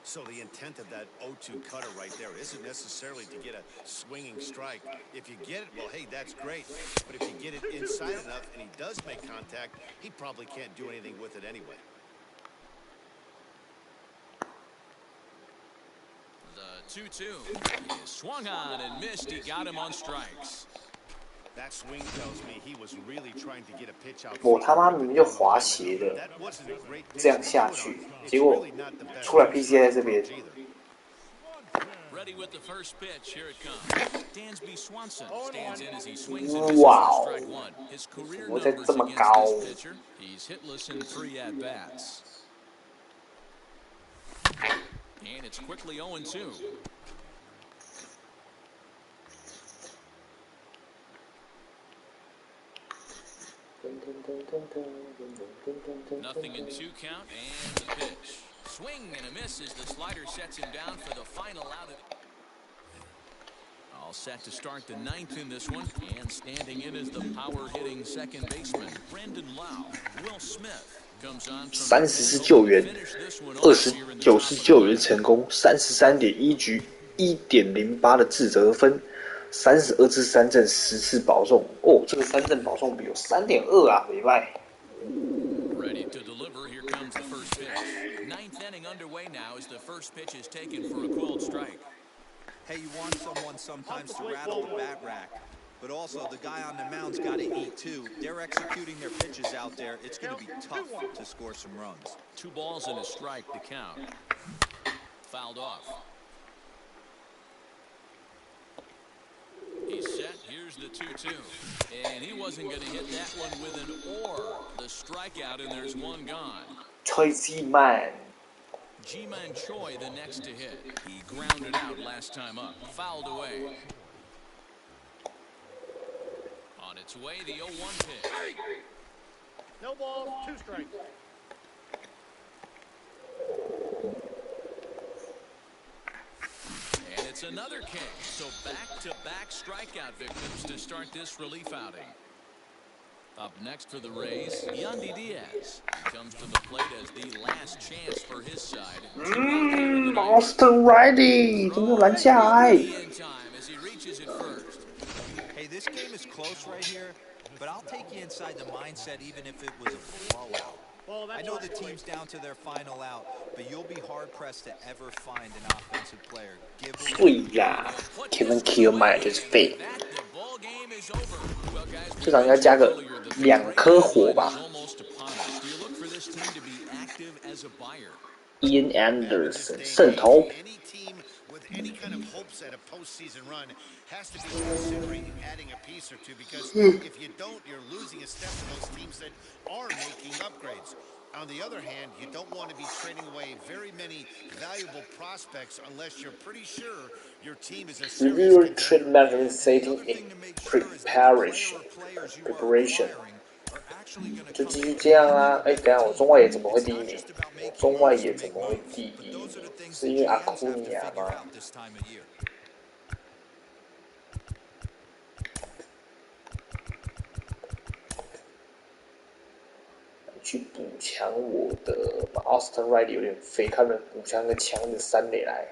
So the intent of that 0-2 cutter right there isn't necessarily to get a swinging strike. If you get it, well, hey, that's great. But if you get it inside enough and he does make contact, he probably can't do anything with it anyway. The 2-2. He swung on and missed. He got him on strikes. That swing tells me he was really trying to get a pitch out. 我他妈明明就滑斜的，这样下去，结果出来 PCA 在这边。 Ready with the first pitch. Here it comes. Dansby Swanson stands in as he swings and misses Wow. for strike 1. His career 我在 numbers 这么 against 高。 this pitcher. He's hitless in 3 at-bats. And it's quickly 0-2. Nothing in 2 count, and the pitch. Swing and a miss as the slider sets him down for the final out. All set to start the 9th in this one, and standing in is the power-hitting second baseman, Brandon Lau. Will Smith comes on from 30次救援，29次救援成功，33.1局，1.08的自责分。32次三振10次保送哦，这个三振保送比有3.2啊，没败。Ready to deliver. Here comes the first pitch. Ninth inning underway now as the first pitch is taken for a called strike. Hey, you want someone sometimes to rattle the bat rack, but also the guy on the mound's got to eat too. They're executing their pitches out there. It's going to be tough to score some runs. 2 balls and a strike to count. Fouled off. He's set. Here's the 2-2. And he wasn't going to hit that one with an or. The strikeout, and there's one gone. Choi Si-man. Ji-Man Choi the next to hit. He grounded out last time up. Fouled away. On its way, the 0-1 pitch. No balls, 2 strikes. And it's another K. So back-to-back strikeout victims to start this relief outing. Up next for the Rays, Yandy Diaz. He comes to the plate as the last chance for his side. Austin Riley 怎么又拦下来 As he reaches it first. Hey, this game is close right here, but I'll take you inside the mindset even if it was a blowout. I know the team's down to their final out, but you'll be hard-pressed to ever find an offensive player. 对呀 ，Kevin Kiermaier 就是废。这场应该加个2颗火吧。Ian Anderson 胜投。Any kind of hopes at a postseason run has to be considering adding a piece or two because if you don't, you're losing a step to those teams that are making upgrades. On the other hand, you don't want to be trading away very many valuable prospects unless you're pretty sure your team is a Review trade management setting in preparation. 就继续这样啊！哎，等一下我中外野怎么会第一名？中外野怎么会第一名？是因为阿库尼亚吗？去补强我的 Austin Riley 有点废，他们补强个强的3垒来。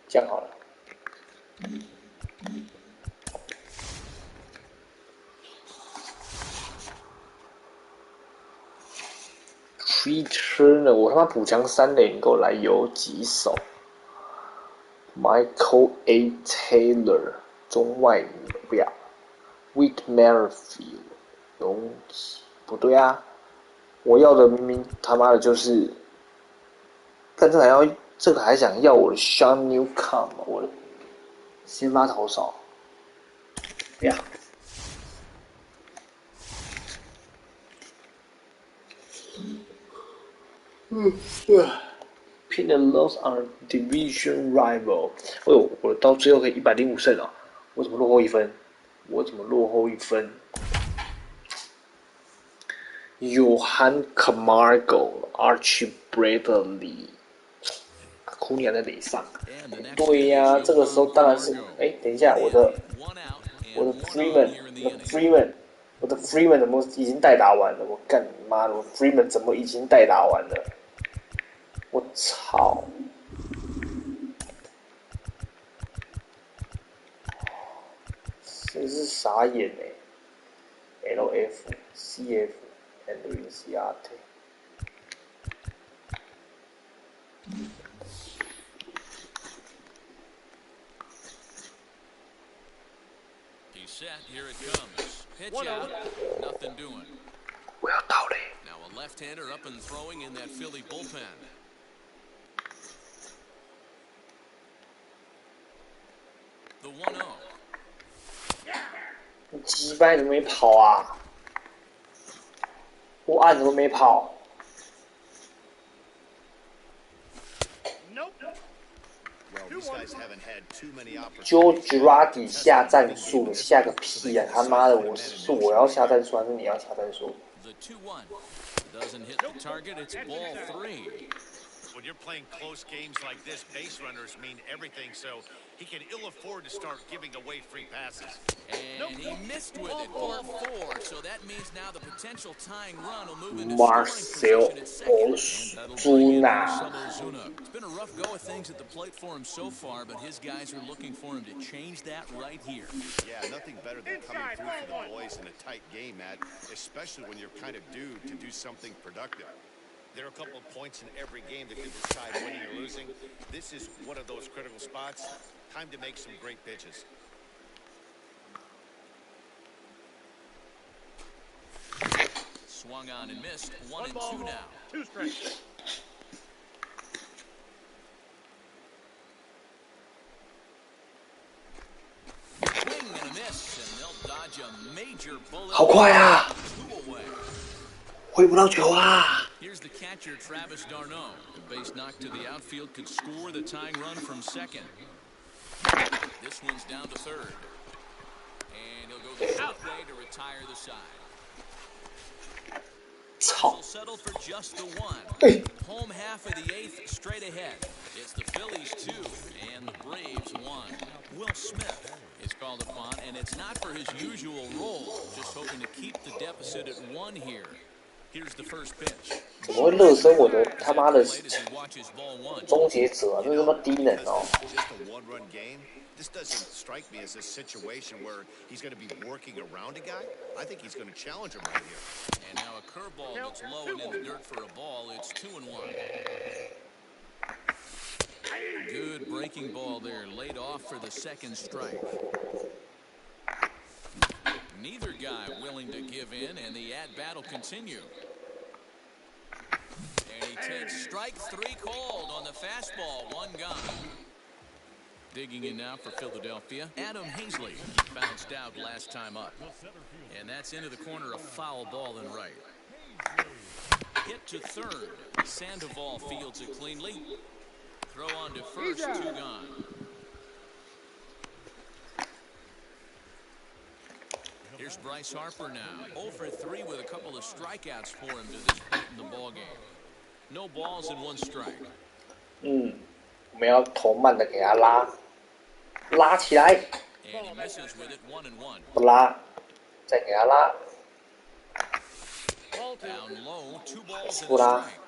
这样好了。Tree Turner， 我他妈补强3垒，你给我来游几手 ？Michael A. Taylor， 中外不要。Whit Merrifield， 勇气不对啊！我要的明明他妈的就是，但这还要。这个还想要我的 Sean Newcomb， 我的先发投手，呀，拼的 loss on division rival， 哎呦，我到最后可以105胜哦，我怎么落后1分？我怎么落后1分 ？Johan Camargo、Archie Bradley。库尼亚在垒上，对呀、这个时候当然是，哎，等一下，我的 Freeman 怎么已经代打完了？我干你妈的，我 Freeman 怎么已经代打完了？我操！真是傻眼哎 ！LF、CF and Ciarte。Set, here it comes. Pitch out, nothing doing. 我要到嘞。Now a left-hander up and throwing in that Philly bullpen. The 1-0. 你鸡掰怎么没跑啊？我按怎么没跑？ Joe Girardi 下战术，下个屁呀、啊！他妈的，是我要下战术还是你要下战术？ When you're playing close games like this, base runners mean everything, so he can ill afford to start giving away free passes. And And he missed with it for 4. So that means now the potential tying run will move into Marcel scoring position at second. And that'll bring in Marcell Ozuna. It's been a rough go of things at the plate for him so far, but his guys are looking for him to change that right here. Yeah, nothing better than coming through for the boys in a tight game, Matt, especially when you're kind of due to do something productive. There are a couple of points in every game that could decide winning or losing. This is one of those critical spots. Time to make some great pitches. Swung on and missed. 1 and 2 now. 2 strikes. Swing and a miss, and they'll dodge a major bullet. 好快啊！ 2 away. 挥不到球啊！ Here's the catcher, Travis d'Arnaud. The base knock to the outfield could score the tying run from second. This one's down to third. And he'll go the short way to retire the side. 操 He'll！ settle for just the 1. 哎， Home half of the 8th straight ahead. It's the Phillies 2 and the Braves 1. Will Smith is called upon, and it's not for his usual role. Just hoping to keep the deficit at 1 here. Here's the first pitch. 怎么会热身我的他妈的 Plate as he watches ball 1. 终结者？这他妈低能哦！ Just a one-run game. This doesn't strike me as a situation where he's going to be working around a guy. I think he's going to challenge him right here. And now a curveball that's low and in the dirt for a ball. It's 2-1. Good breaking ball there, laid off for the second strike. Neither guy willing to give in, and the at-bat will continue. And he takes strike 3 called on the fastball. 1 gone. Digging in now for Philadelphia, Adam Hazley bounced out last time up. And that's into the corner, a foul ball and right. Hit to third. Sandoval fields it cleanly. Throw on to first, 2 gone. Here's Bryce Harper now. 0 for 3 with a couple of strikeouts for him to this point in the ballgame. No balls and 1 strike. 我们要头慢的给他拉起来， And he misses with it, 1-1. 不拉，再给他拉， Down low, 2 balls and 不 a 拉， strike.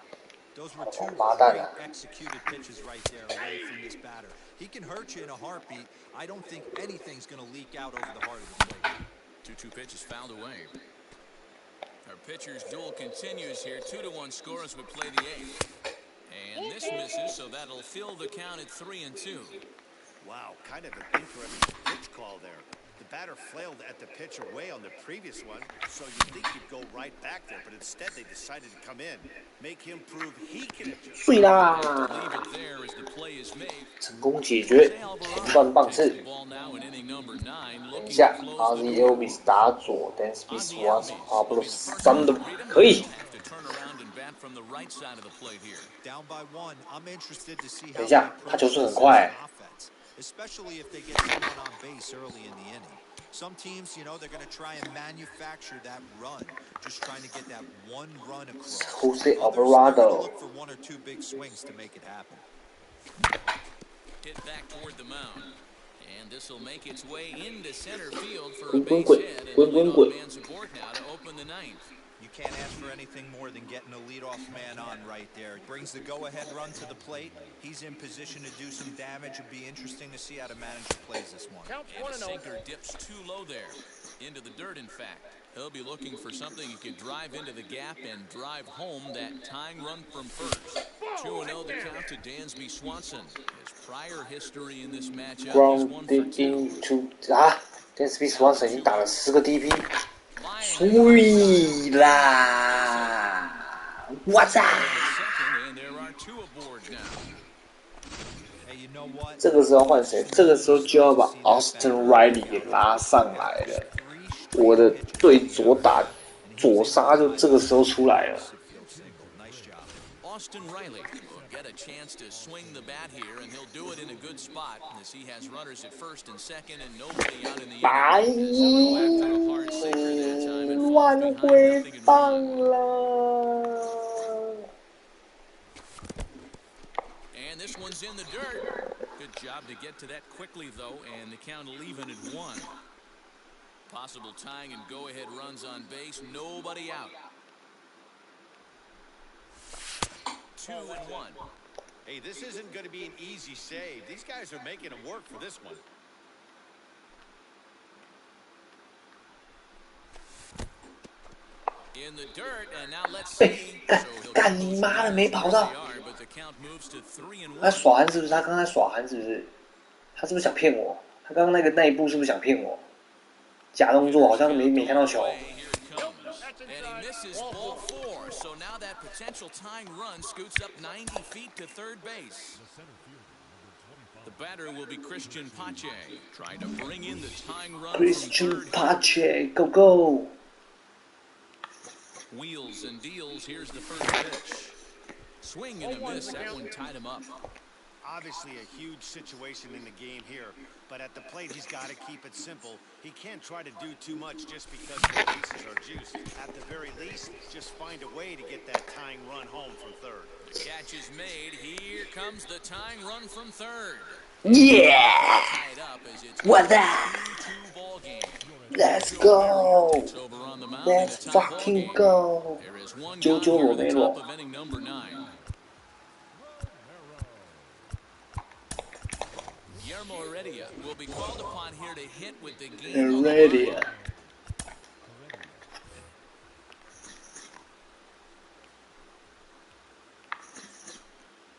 Those were 2 王八蛋 great 啊！ executed pitches right there away from this batter. He can hurt you in a heartbeat. I don't think anything's going to leak out over the heart of the plate. 2-2 pitch is fouled away. Our pitcher's duel continues here. 2-1 score as we play the 8th. And this misses, so that'll fill the count at 3-2. Wow, kind of an interesting pitch call there. The batter flailed at the pitch away on the previous one, so you'd think he'd go right back there, but instead they decided to come in, make him prove he can adjust. 碎啦！ Leave it there as the play is made. 成功解决，前段棒次。 Ball now in inning number 9, 等 looking 一下 to close ，RZ the door. Elvis 打左 d a n s p i c e Watson 差不多3的，可以。 Have to turn around and bat from the right side of the plate here. Down by 1, I'm interested to see 等 how 一下， they 他球 approach 速 this 很快。 offense, especially if they get someone on base early in the inning. Some teams, you know, they're going to try and manufacture that run, just trying to get that 1 run across. Jose Others, they're going to Alvarado. look for 1 or 2 big swings to make it happen. Hit back toward the mound. And this will make its way into center field for a Quinn, base Quinn, hit. And Quinn, the Quinn, leadoff Quinn. man support now to open the 9th. You can't ask for anything more than getting a leadoff man on right there. It brings the go-ahead run to the plate. He's in position to do some damage. It'd be interesting to see how the manager plays this one. Counts And the 1-0. sinker dips too low there. Into the dirt, in fact. He'll be looking for something he could drive into the gap and drive home that tying run from first. 2-0 the count to Dansby Swanson. His prior history in this matchup is 1 for 2. Grounding to 啊 d a n s p i c e Watson 已经打了10个 DP， 碎啦！我操！ Second, and there are 2 aboard now. Hey, you know what? 这个时候换谁？这个时候就要把 Austin Riley 给拉上来了。我的对左打左杀就这个时候出来了。 Nice job. Austin Riley will get a chance to swing the bat here, and he'll do it in a good spot as he has runners at first and second and nobody out in the 白 inning. 乱挥棒了。 And this one's in the dirt. Good job to get to that quickly, though, and the count will even at 1. Possible tying and go-ahead runs on base. Nobody out. 2-1. Hey, this isn't going to be an easy save. These guys are making them work for this one. In the dirt, and now let's see. 干你妈的没跑到！他耍憨是不是？他刚才耍憨是不是？他是不是想骗我？他刚刚那一步是不是想骗我？假动作好像没看到球。And he misses ball 4, so now that potential tying run scoots up 90 feet to third base. The batter will be Christian Pache, trying to bring in the tying run. Christian Pache, go go! Wheels and deals. Here's the first pitch. Swing and a miss. That one tied him up. Obviously a huge situation in the game here, but at the plate he's got to keep it simple. He can't try to do too much just because the bases are juiced. At the very least, just find a way to get that tying run home from third. The catch is made. Here comes the tying run from third. Yeah! Tied up as it's What that? 2-2 ball game. Let's go! It's over on the mound. Let's fucking go! There is one Jojo gone here at the Romero. top of inning number 9. Guillermo Heredia will be called upon here to hit with the game. Heredia.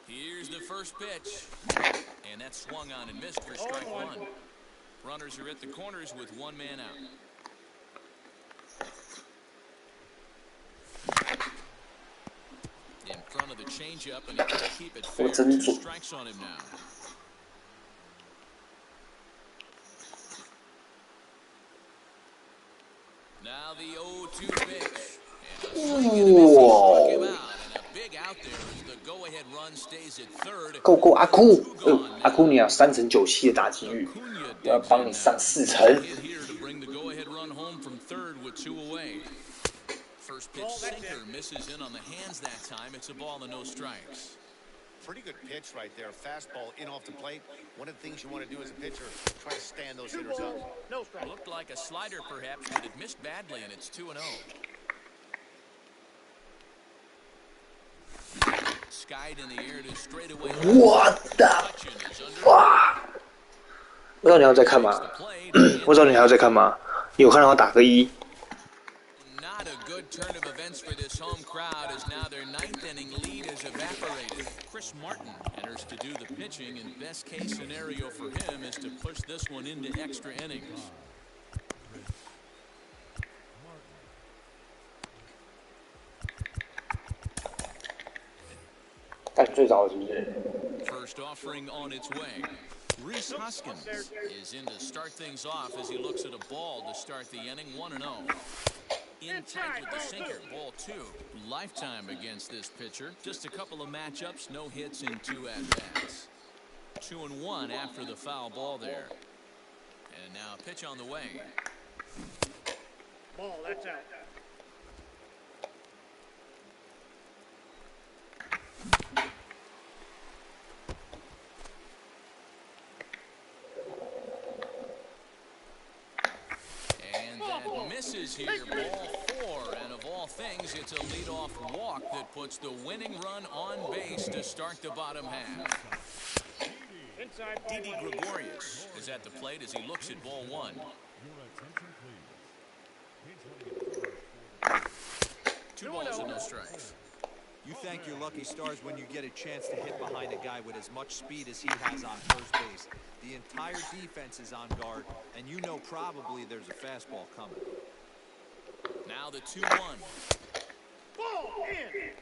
Here's the first pitch. And that's swung on and missed for strike 1. Runners are at the corners with one man out. In front of the changeup, and he can't keep it fair. 2 strikes on him now. Now the 0-2 pitch. And a swing and a miss. He struck him out. And a big out there as the go-ahead run stays at third. Go go 阿库！阿库，你有3成97的打击率，我要帮你上4成。 First pitch sinker misses in on the hands that time. It's a ball and no strikes. Pretty good pitch right there. Fastball in off the plate. One of the things you want to do as a pitcher, try to stand those hitters up. No strike. Looked like a slider perhaps, but it missed badly, and it's 2-0. Skied in the air to straightaway. What the fuck？ 不知道你还要再看吗？不知道你还要再看吗？你有看的话打个1。 Not a good turn of events for this home crowd as now their 9th inning lead has evaporated. Chris Martin enters to do the pitching, and best case scenario for him is to push this one into extra innings. First offering on its way. Reese Hoskins is in to start things off as he looks at a ball to start the inning. 1-0. In tight with the sinker, ball 2. Lifetime against this pitcher. Just a couple of matchups, no hits in 2 at-bats. 2-1 after the foul ball there. And now a pitch on the way. Ball, that's out. And that misses here, ball 4. And of all things, it's a leadoff walk that puts the winning run on base to start the bottom half. Didi Gregorius is at the plate as he looks at ball 1. 2 balls and no strikes. You thank your lucky stars when you get a chance to hit behind a guy with as much speed as he has on first base. The entire defense is on guard, and you know probably there's a fastball coming. Now the 2-1.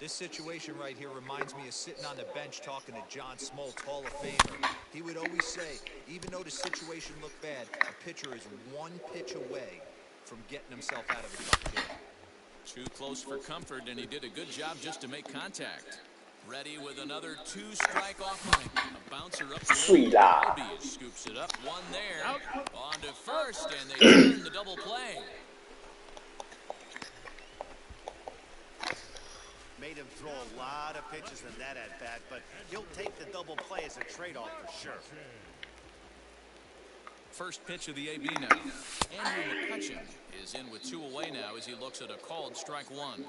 This situation right here reminds me of sitting on the bench talking to John Smoltz, Hall of Famer. He would always say, even though the situation looked bad, a pitcher is 1 pitch away from getting himself out of a tough game. Too close for comfort, and he did a good job just to make contact. Ready with another 2-strike offering. A bouncer up the Sweet lah. scoops it up. 1 there. On to first, and they turn the double play. Made him throw a lot of pitches in that at-bat, but he'll take the double play as a trade-off for sure. First pitch of the AB now. Andrew McCutchen is in with 2 away now as he looks at a called strike 1.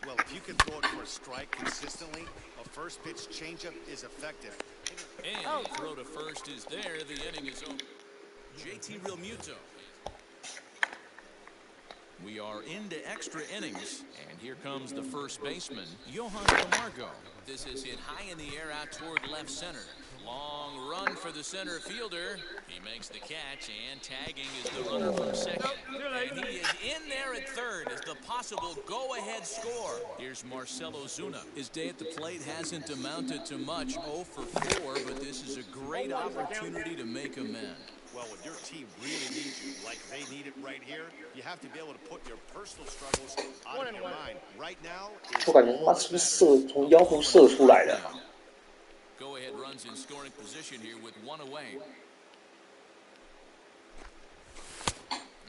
Well, if you can throw it for a strike consistently, a first pitch changeup is effective. And the throw to first is there. The inning is over. JT Realmuto. We are into extra innings, and here comes the first baseman, Johan Camargo. This is hit high in the air out toward left center. Long run for the center fielder. He makes the catch, and tagging is the runner from second. And he is in there at third as the possible go-ahead score. Here's Marcell Ozuna. His day at the plate hasn't amounted to much, 0 for 4, but this is a great opportunity to make amends. Well, when your team really needs you, like they need it right here, you have to be able to put your personal struggles out of your mind. Right now, 我感觉他是不是从腰部射出来的？ Go ahead runs in scoring position here with 1 away.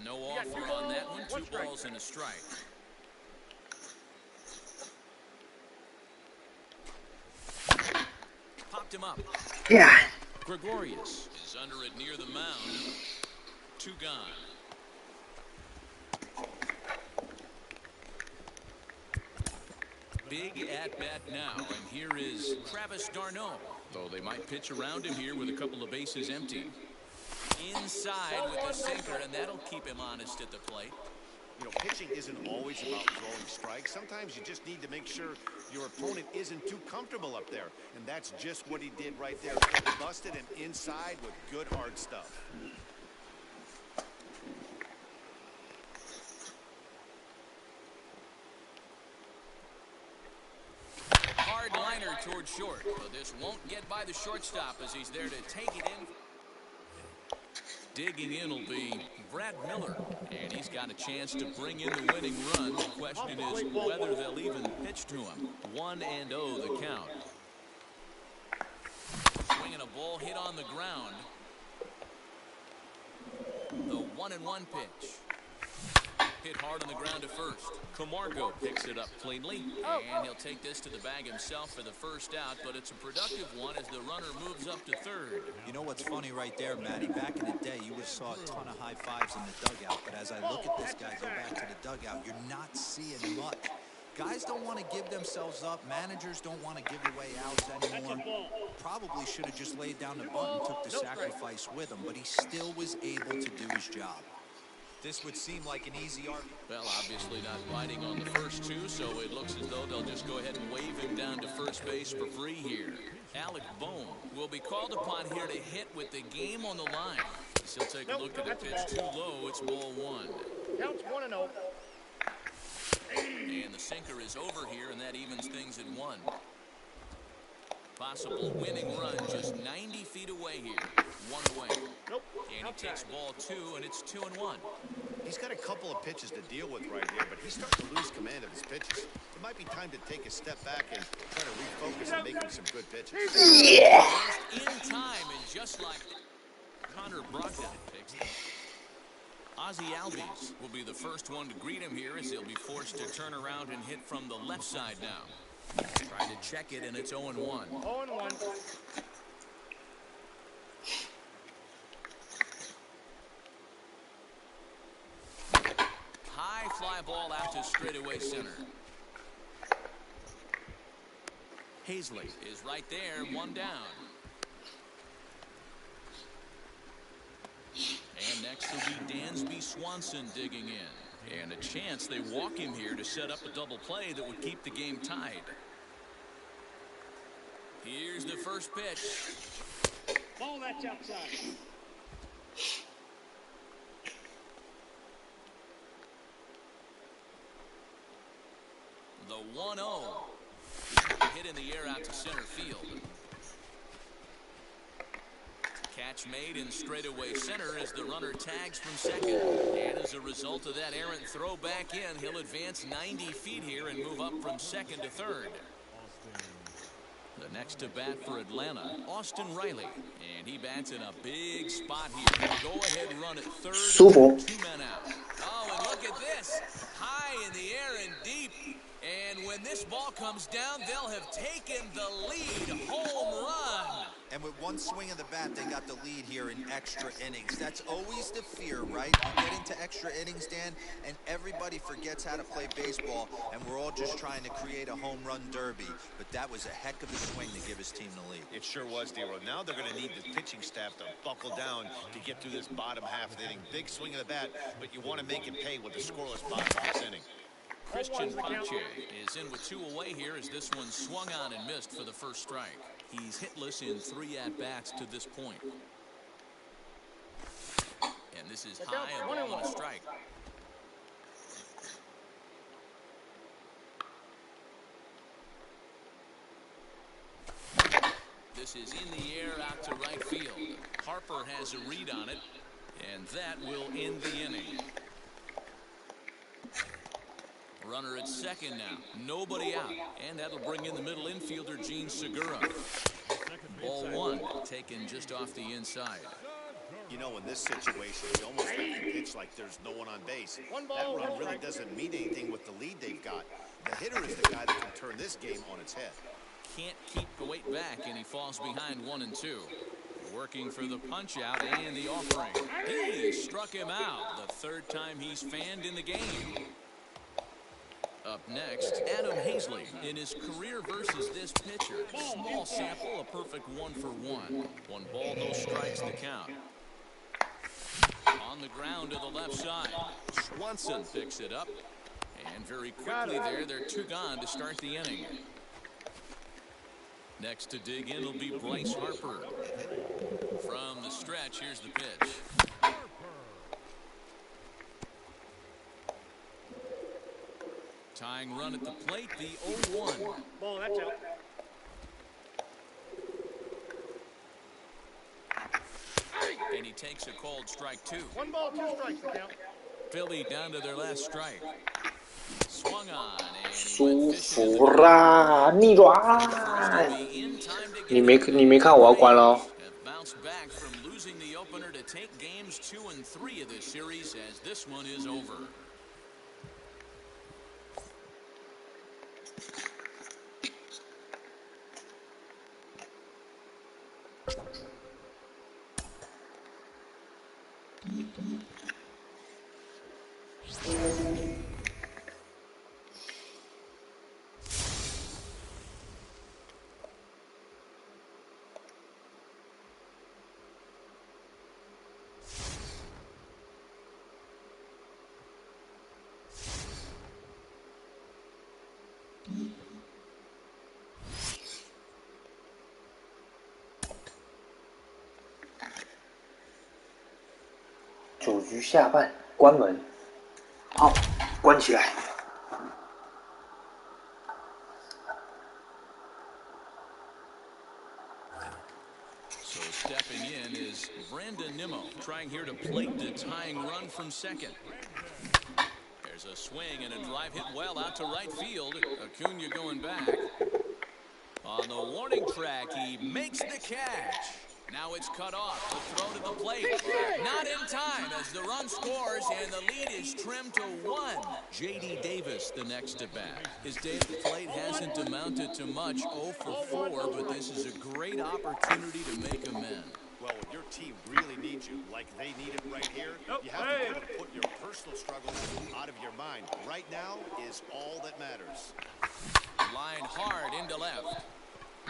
No offer on that one. 2 balls and a strike. Popped him up. Yeah. Gregorius is under it near the mound. 2 gone. Big at-bat now, and here is Travis d'Arnaud. Though they might pitch around him here with a couple of bases empty. Inside with the sinker, and that'll keep him honest at the plate. You know, pitching isn't always about throwing strikes. Sometimes you just need to make sure your opponent isn't too comfortable up there. And that's just what he did right there. Busted him inside with good hard stuff. Hard liner toward short, but this won't get by the shortstop as he's there to take it in. Digging in will be Brad Miller, and he's got a chance to bring in the winning run. The question is whether they'll even pitch to him. 1-0 the count. Swinging a ball hit on the ground. The 1-1 pitch. Hit hard on the ground to first. Camargo picks it up cleanly, and he'll take this to the bag himself for the first out, but it's a productive one as the runner moves up to third. You know what's funny right there, Matty? Back in the day, you would have saw a ton of high fives in the dugout, but as I look at this guy go back to the dugout, you're not seeing much. Guys don't want to give themselves up. Managers don't want to give away outs anymore. Probably should have just laid down the bunt and took the sacrifice with him, but he still was able to do his job. This would seem like an easy argument. Well, obviously not biting on the first 2, so it looks as though they'll just go ahead and wave him down to first base for free here. Alec Bohm will be called upon here to hit with the game on the line. He'll take a look at the pitch too low. It's ball 1. Counts 1-0. And the sinker is over here, and that evens things at 1. Possible winning run just 90 feet away here. 1 away. Nope. And he takes ball 2, and it's 2-1. He's got a couple of pitches to deal with right here, but he's starting to lose command of his pitches. It might be time to take a step back and try to refocus on making some good pitches. Yeah. In time, and just like Connor Brogdon picks them. Ozzie Albies will be the first one to greet him here as he'll be forced to turn around and hit from the left side now. Trying to check it, and it's 0-1. 0-1. High fly ball out to straightaway center. Hazley is right there, 1 down. And next will be Dansby Swanson digging in. And a chance they walk him here to set up a double play that would keep the game tied. Here's the first pitch. Ball that's outside. The 1-0. Hit in the air out to center field. Catch made in straightaway center as the runner tags from second. And as a result of that errant throw back in, he'll advance 90 feet here and move up from second to third. The next to bat for Atlanta, Austin Riley. And he bats in a big spot here. Go ahead run at third. 舒服。 2 men out. Oh, and look at this. High in the air and deep. And when this ball comes down, they'll have taken the lead. Home run. And with one swing of the bat, they got the lead here in extra innings. That's always the fear, right? You get into extra innings, Dan, and everybody forgets how to play baseball, and we're all just trying to create a home run derby. But that was a heck of a swing to give his team the lead. It sure was, D-Row. Now they're going to need the pitching staff to buckle down to get through this bottom half of the inning. Big swing of the bat, but you want to make it pay with the scoreless bottom of this inning. Christian Pache is in with 2 away here as this one swung on and missed for the first strike. He's hitless in 3 at-bats to this point. And this is high, a ball and a strike. This is in the air out to right field. Harper has a read on it, and that will end the inning. Runner at second now. Nobody out. And that'll bring in the middle infielder, Gene Segura. Ball 1 taken just off the inside. You know, in this situation, you almost have to pitch like there's no one on base. That run really doesn't mean anything with the lead they've got. The hitter is the guy that can turn this game on its head. Can't keep the weight back, and he falls behind 1-2. Working for the punch-out and the offering. He struck him out. The 3rd time he's fanned in the game. Up next, Adam Hazley in his career versus this pitcher. Small sample, a perfect 1-for-1. 1 ball, no strikes to count. On the ground to the left side. Swanson picks it up. And very quickly there, they're 2 gone to start the inning. Next to dig in will be Bryce Harper. From the stretch, here's the pitch. Tying run at the plate, the 0-1. Ball, that's out. And he takes a called strike 2. 1 ball, 2 strikes to count. Philly down to their last strike. Swung on and 舒服啦，逆转！你没看我要关了哦。Bounced back from losing the opener to take games 2 and 3 of this series as this one is over.9局下半，关门。好，关起来。So stepping in is Brandon Nimmo, trying here to plate the tying run from second. There's a swing and a drive hit well out to right field. Acuna going back. On the warning track, he makes the catch. Now it's cut off. The throw to the plate. Not in time as the run scores and the lead is trimmed to 1. J.D. Davis, the next at bat. His day at the plate hasn't amounted to much, 0 for 4, but this is a great opportunity to make amends. Well, when your team really needs you, like they need it right here, you have to be able to put your personal struggles out of your mind. Right now is all that matters. Line hard into left.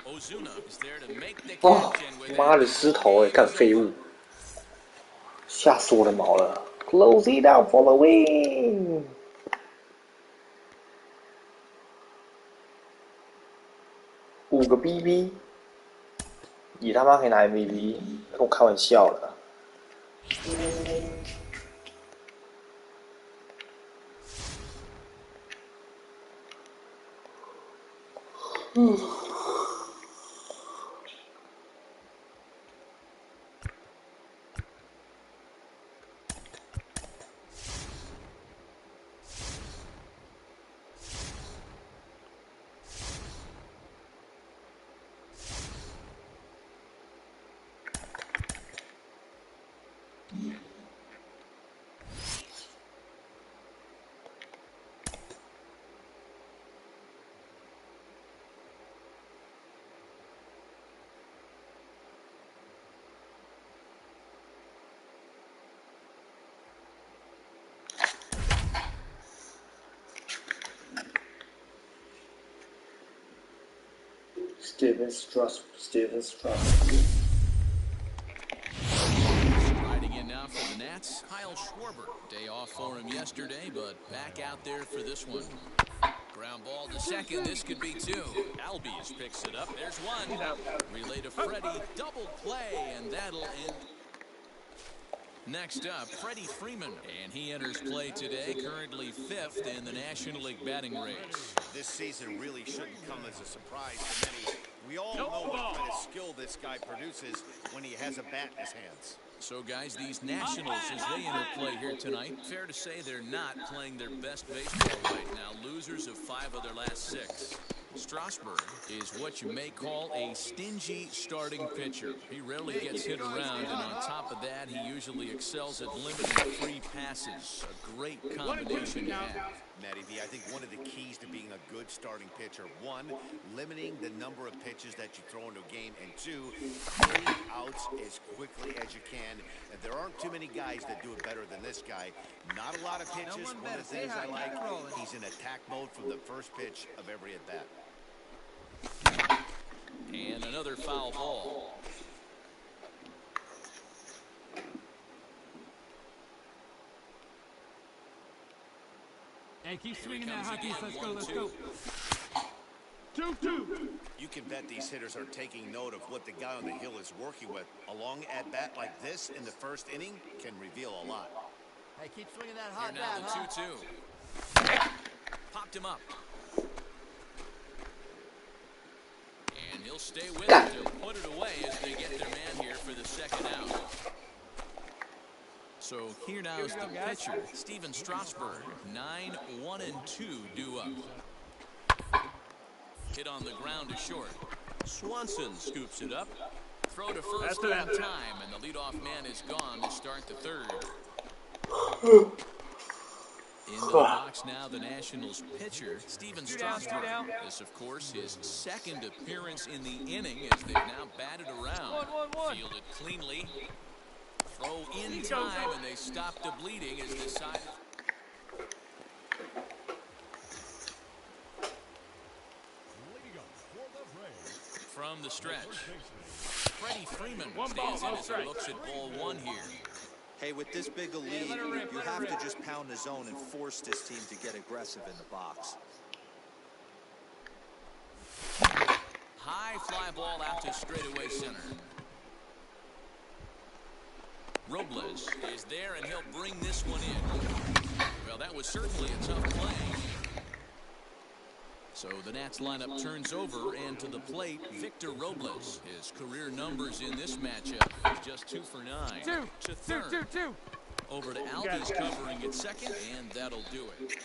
Ozuna is there to make the 哦 catch and with 妈的，失头干废物，吓死我的毛了 ！Close it out for the win！ 5个 BB， 你他妈可以拿 MVP， 跟我开玩笑了。Steven Strasburg. Riding in now for the Nats, Kyle Schwarber. Day off for him yesterday, but back out there for this one. Ground ball to second. This could be two. Albies picks it up. There's one. Relay to Freddie. Double play, and that'll end. Next up, Freddie Freeman, and he enters play today, currently 5th in the National League batting race. This season really shouldn't come as a surprise to many. We all know what kind of skill this guy produces when he has a bat in his hands. So, guys, these Nationals, as they enter play here tonight, fair to say they're not playing their best baseball right now. Losers of 5 of their last 6. Strasburg is what you may call a stingy starting pitcher. He rarely gets hit around, and on top of that, he usually excels at limiting free passes. A great combination to have. Matty V, I think one of the keys to being a good starting pitcher, 1, limiting the number of pitches that you throw into a game, and 2, getting outs as quickly as you can. And there aren't too many guys that do it better than this guy. Not a lot of pitches. One of the things I like, he's in attack mode from the first pitch of every at-bat. And another foul ball. Hey, keep swinging that hot piece. Let's go, let's go. 2-2. You can bet these hitters are taking note of what the guy on the hill is working with. A long at-bat like this in the first inning can reveal a lot. Hey, keep swinging that hot Here now bat, the 2-2. Popped him up. And he'll stay with it to put it away as they get their man here for the second out. So here now is the pitcher, Steven Strasburg. 9-1-2 due up. Hit on the ground to short. Swanson scoops it up. Throw to first on time, and the leadoff man is gone to start the third. Into the box now, the Nationals pitcher, Steven Strasburg. This, of course, his second appearance in the inning as they've now batted around. Fielded cleanly. Throw in time, and they stop the bleeding as decided. From the stretch, Freddie Freeman stands in as he looks at ball 1 here. Hey, with this big a lead, you have to just pound the zone and force this team to get aggressive in the box. High fly ball out to straightaway center. Robles is there, and he'll bring this one in. Well, that was certainly a tough play. So the Nats lineup turns over, and to the plate, Victor Robles. His career numbers in this matchup is just 2 for 9. To third. Over to Albies covering at second, and that'll do it.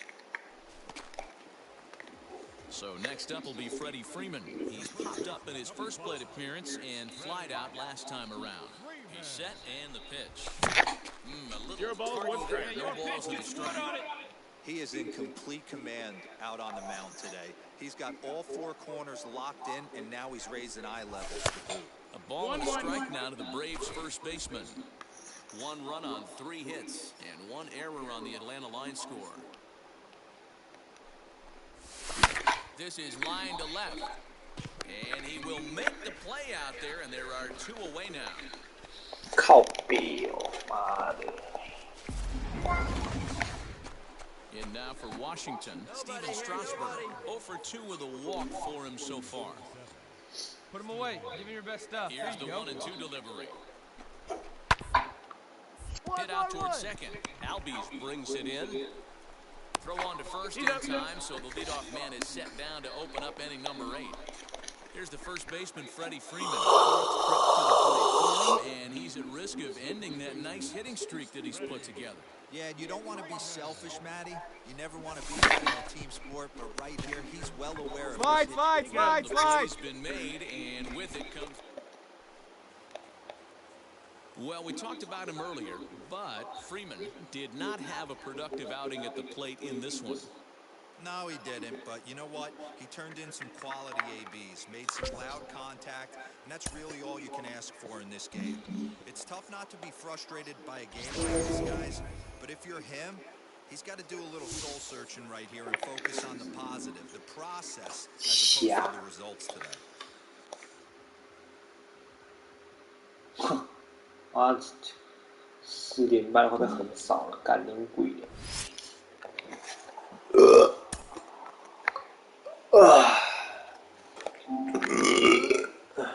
So next up will be Freddie Freeman. He's popped up in his first plate appearance and flied out last time around. He's set, and the pitch. A little tardy there. No balls in the strike. He is in complete command out on the mound today. He's got all 4 corners locked in, and now he's raised an eye level. A ball and a strike now to the Braves' first baseman. 1 run on 3 hits, and 1 error on the Atlanta line score. This is line to left, and he will make the play out there, and there are 2 away now. 靠北哦，妈的！ And now for Washington, Steven Strasburg. 0 for 2 with a walk for him so far. Put him away. Give him your best stuff. Here's the 1-2 delivery. Hit out towards second. Albies brings it in. Throw on to first in time, so the leadoff man is set down to open up inning number 8. Here's the first baseman, Freddie Freeman. 4th trip to the plate for him, and he's at risk of ending that nice hitting streak that he's put together. Yeah, you don't want to be selfish, Matty. You never want to be that in a team sport, but right here, he's well aware of Slide. The play's been made, and with it comes... Well, we talked about him earlier, but Freeman did not have a productive outing at the plate in this one. No, he didn't, but you know what? He turned in some quality ABs, made some loud contact, and that's really all you can ask for in this game. It's tough not to be frustrated by a game like this, guys, but if you're him, he's got to do a little soul searching right here and focus on the positive, the process, as opposed to the results today. 啊，4点半会不会很少了？赶紧鬼的。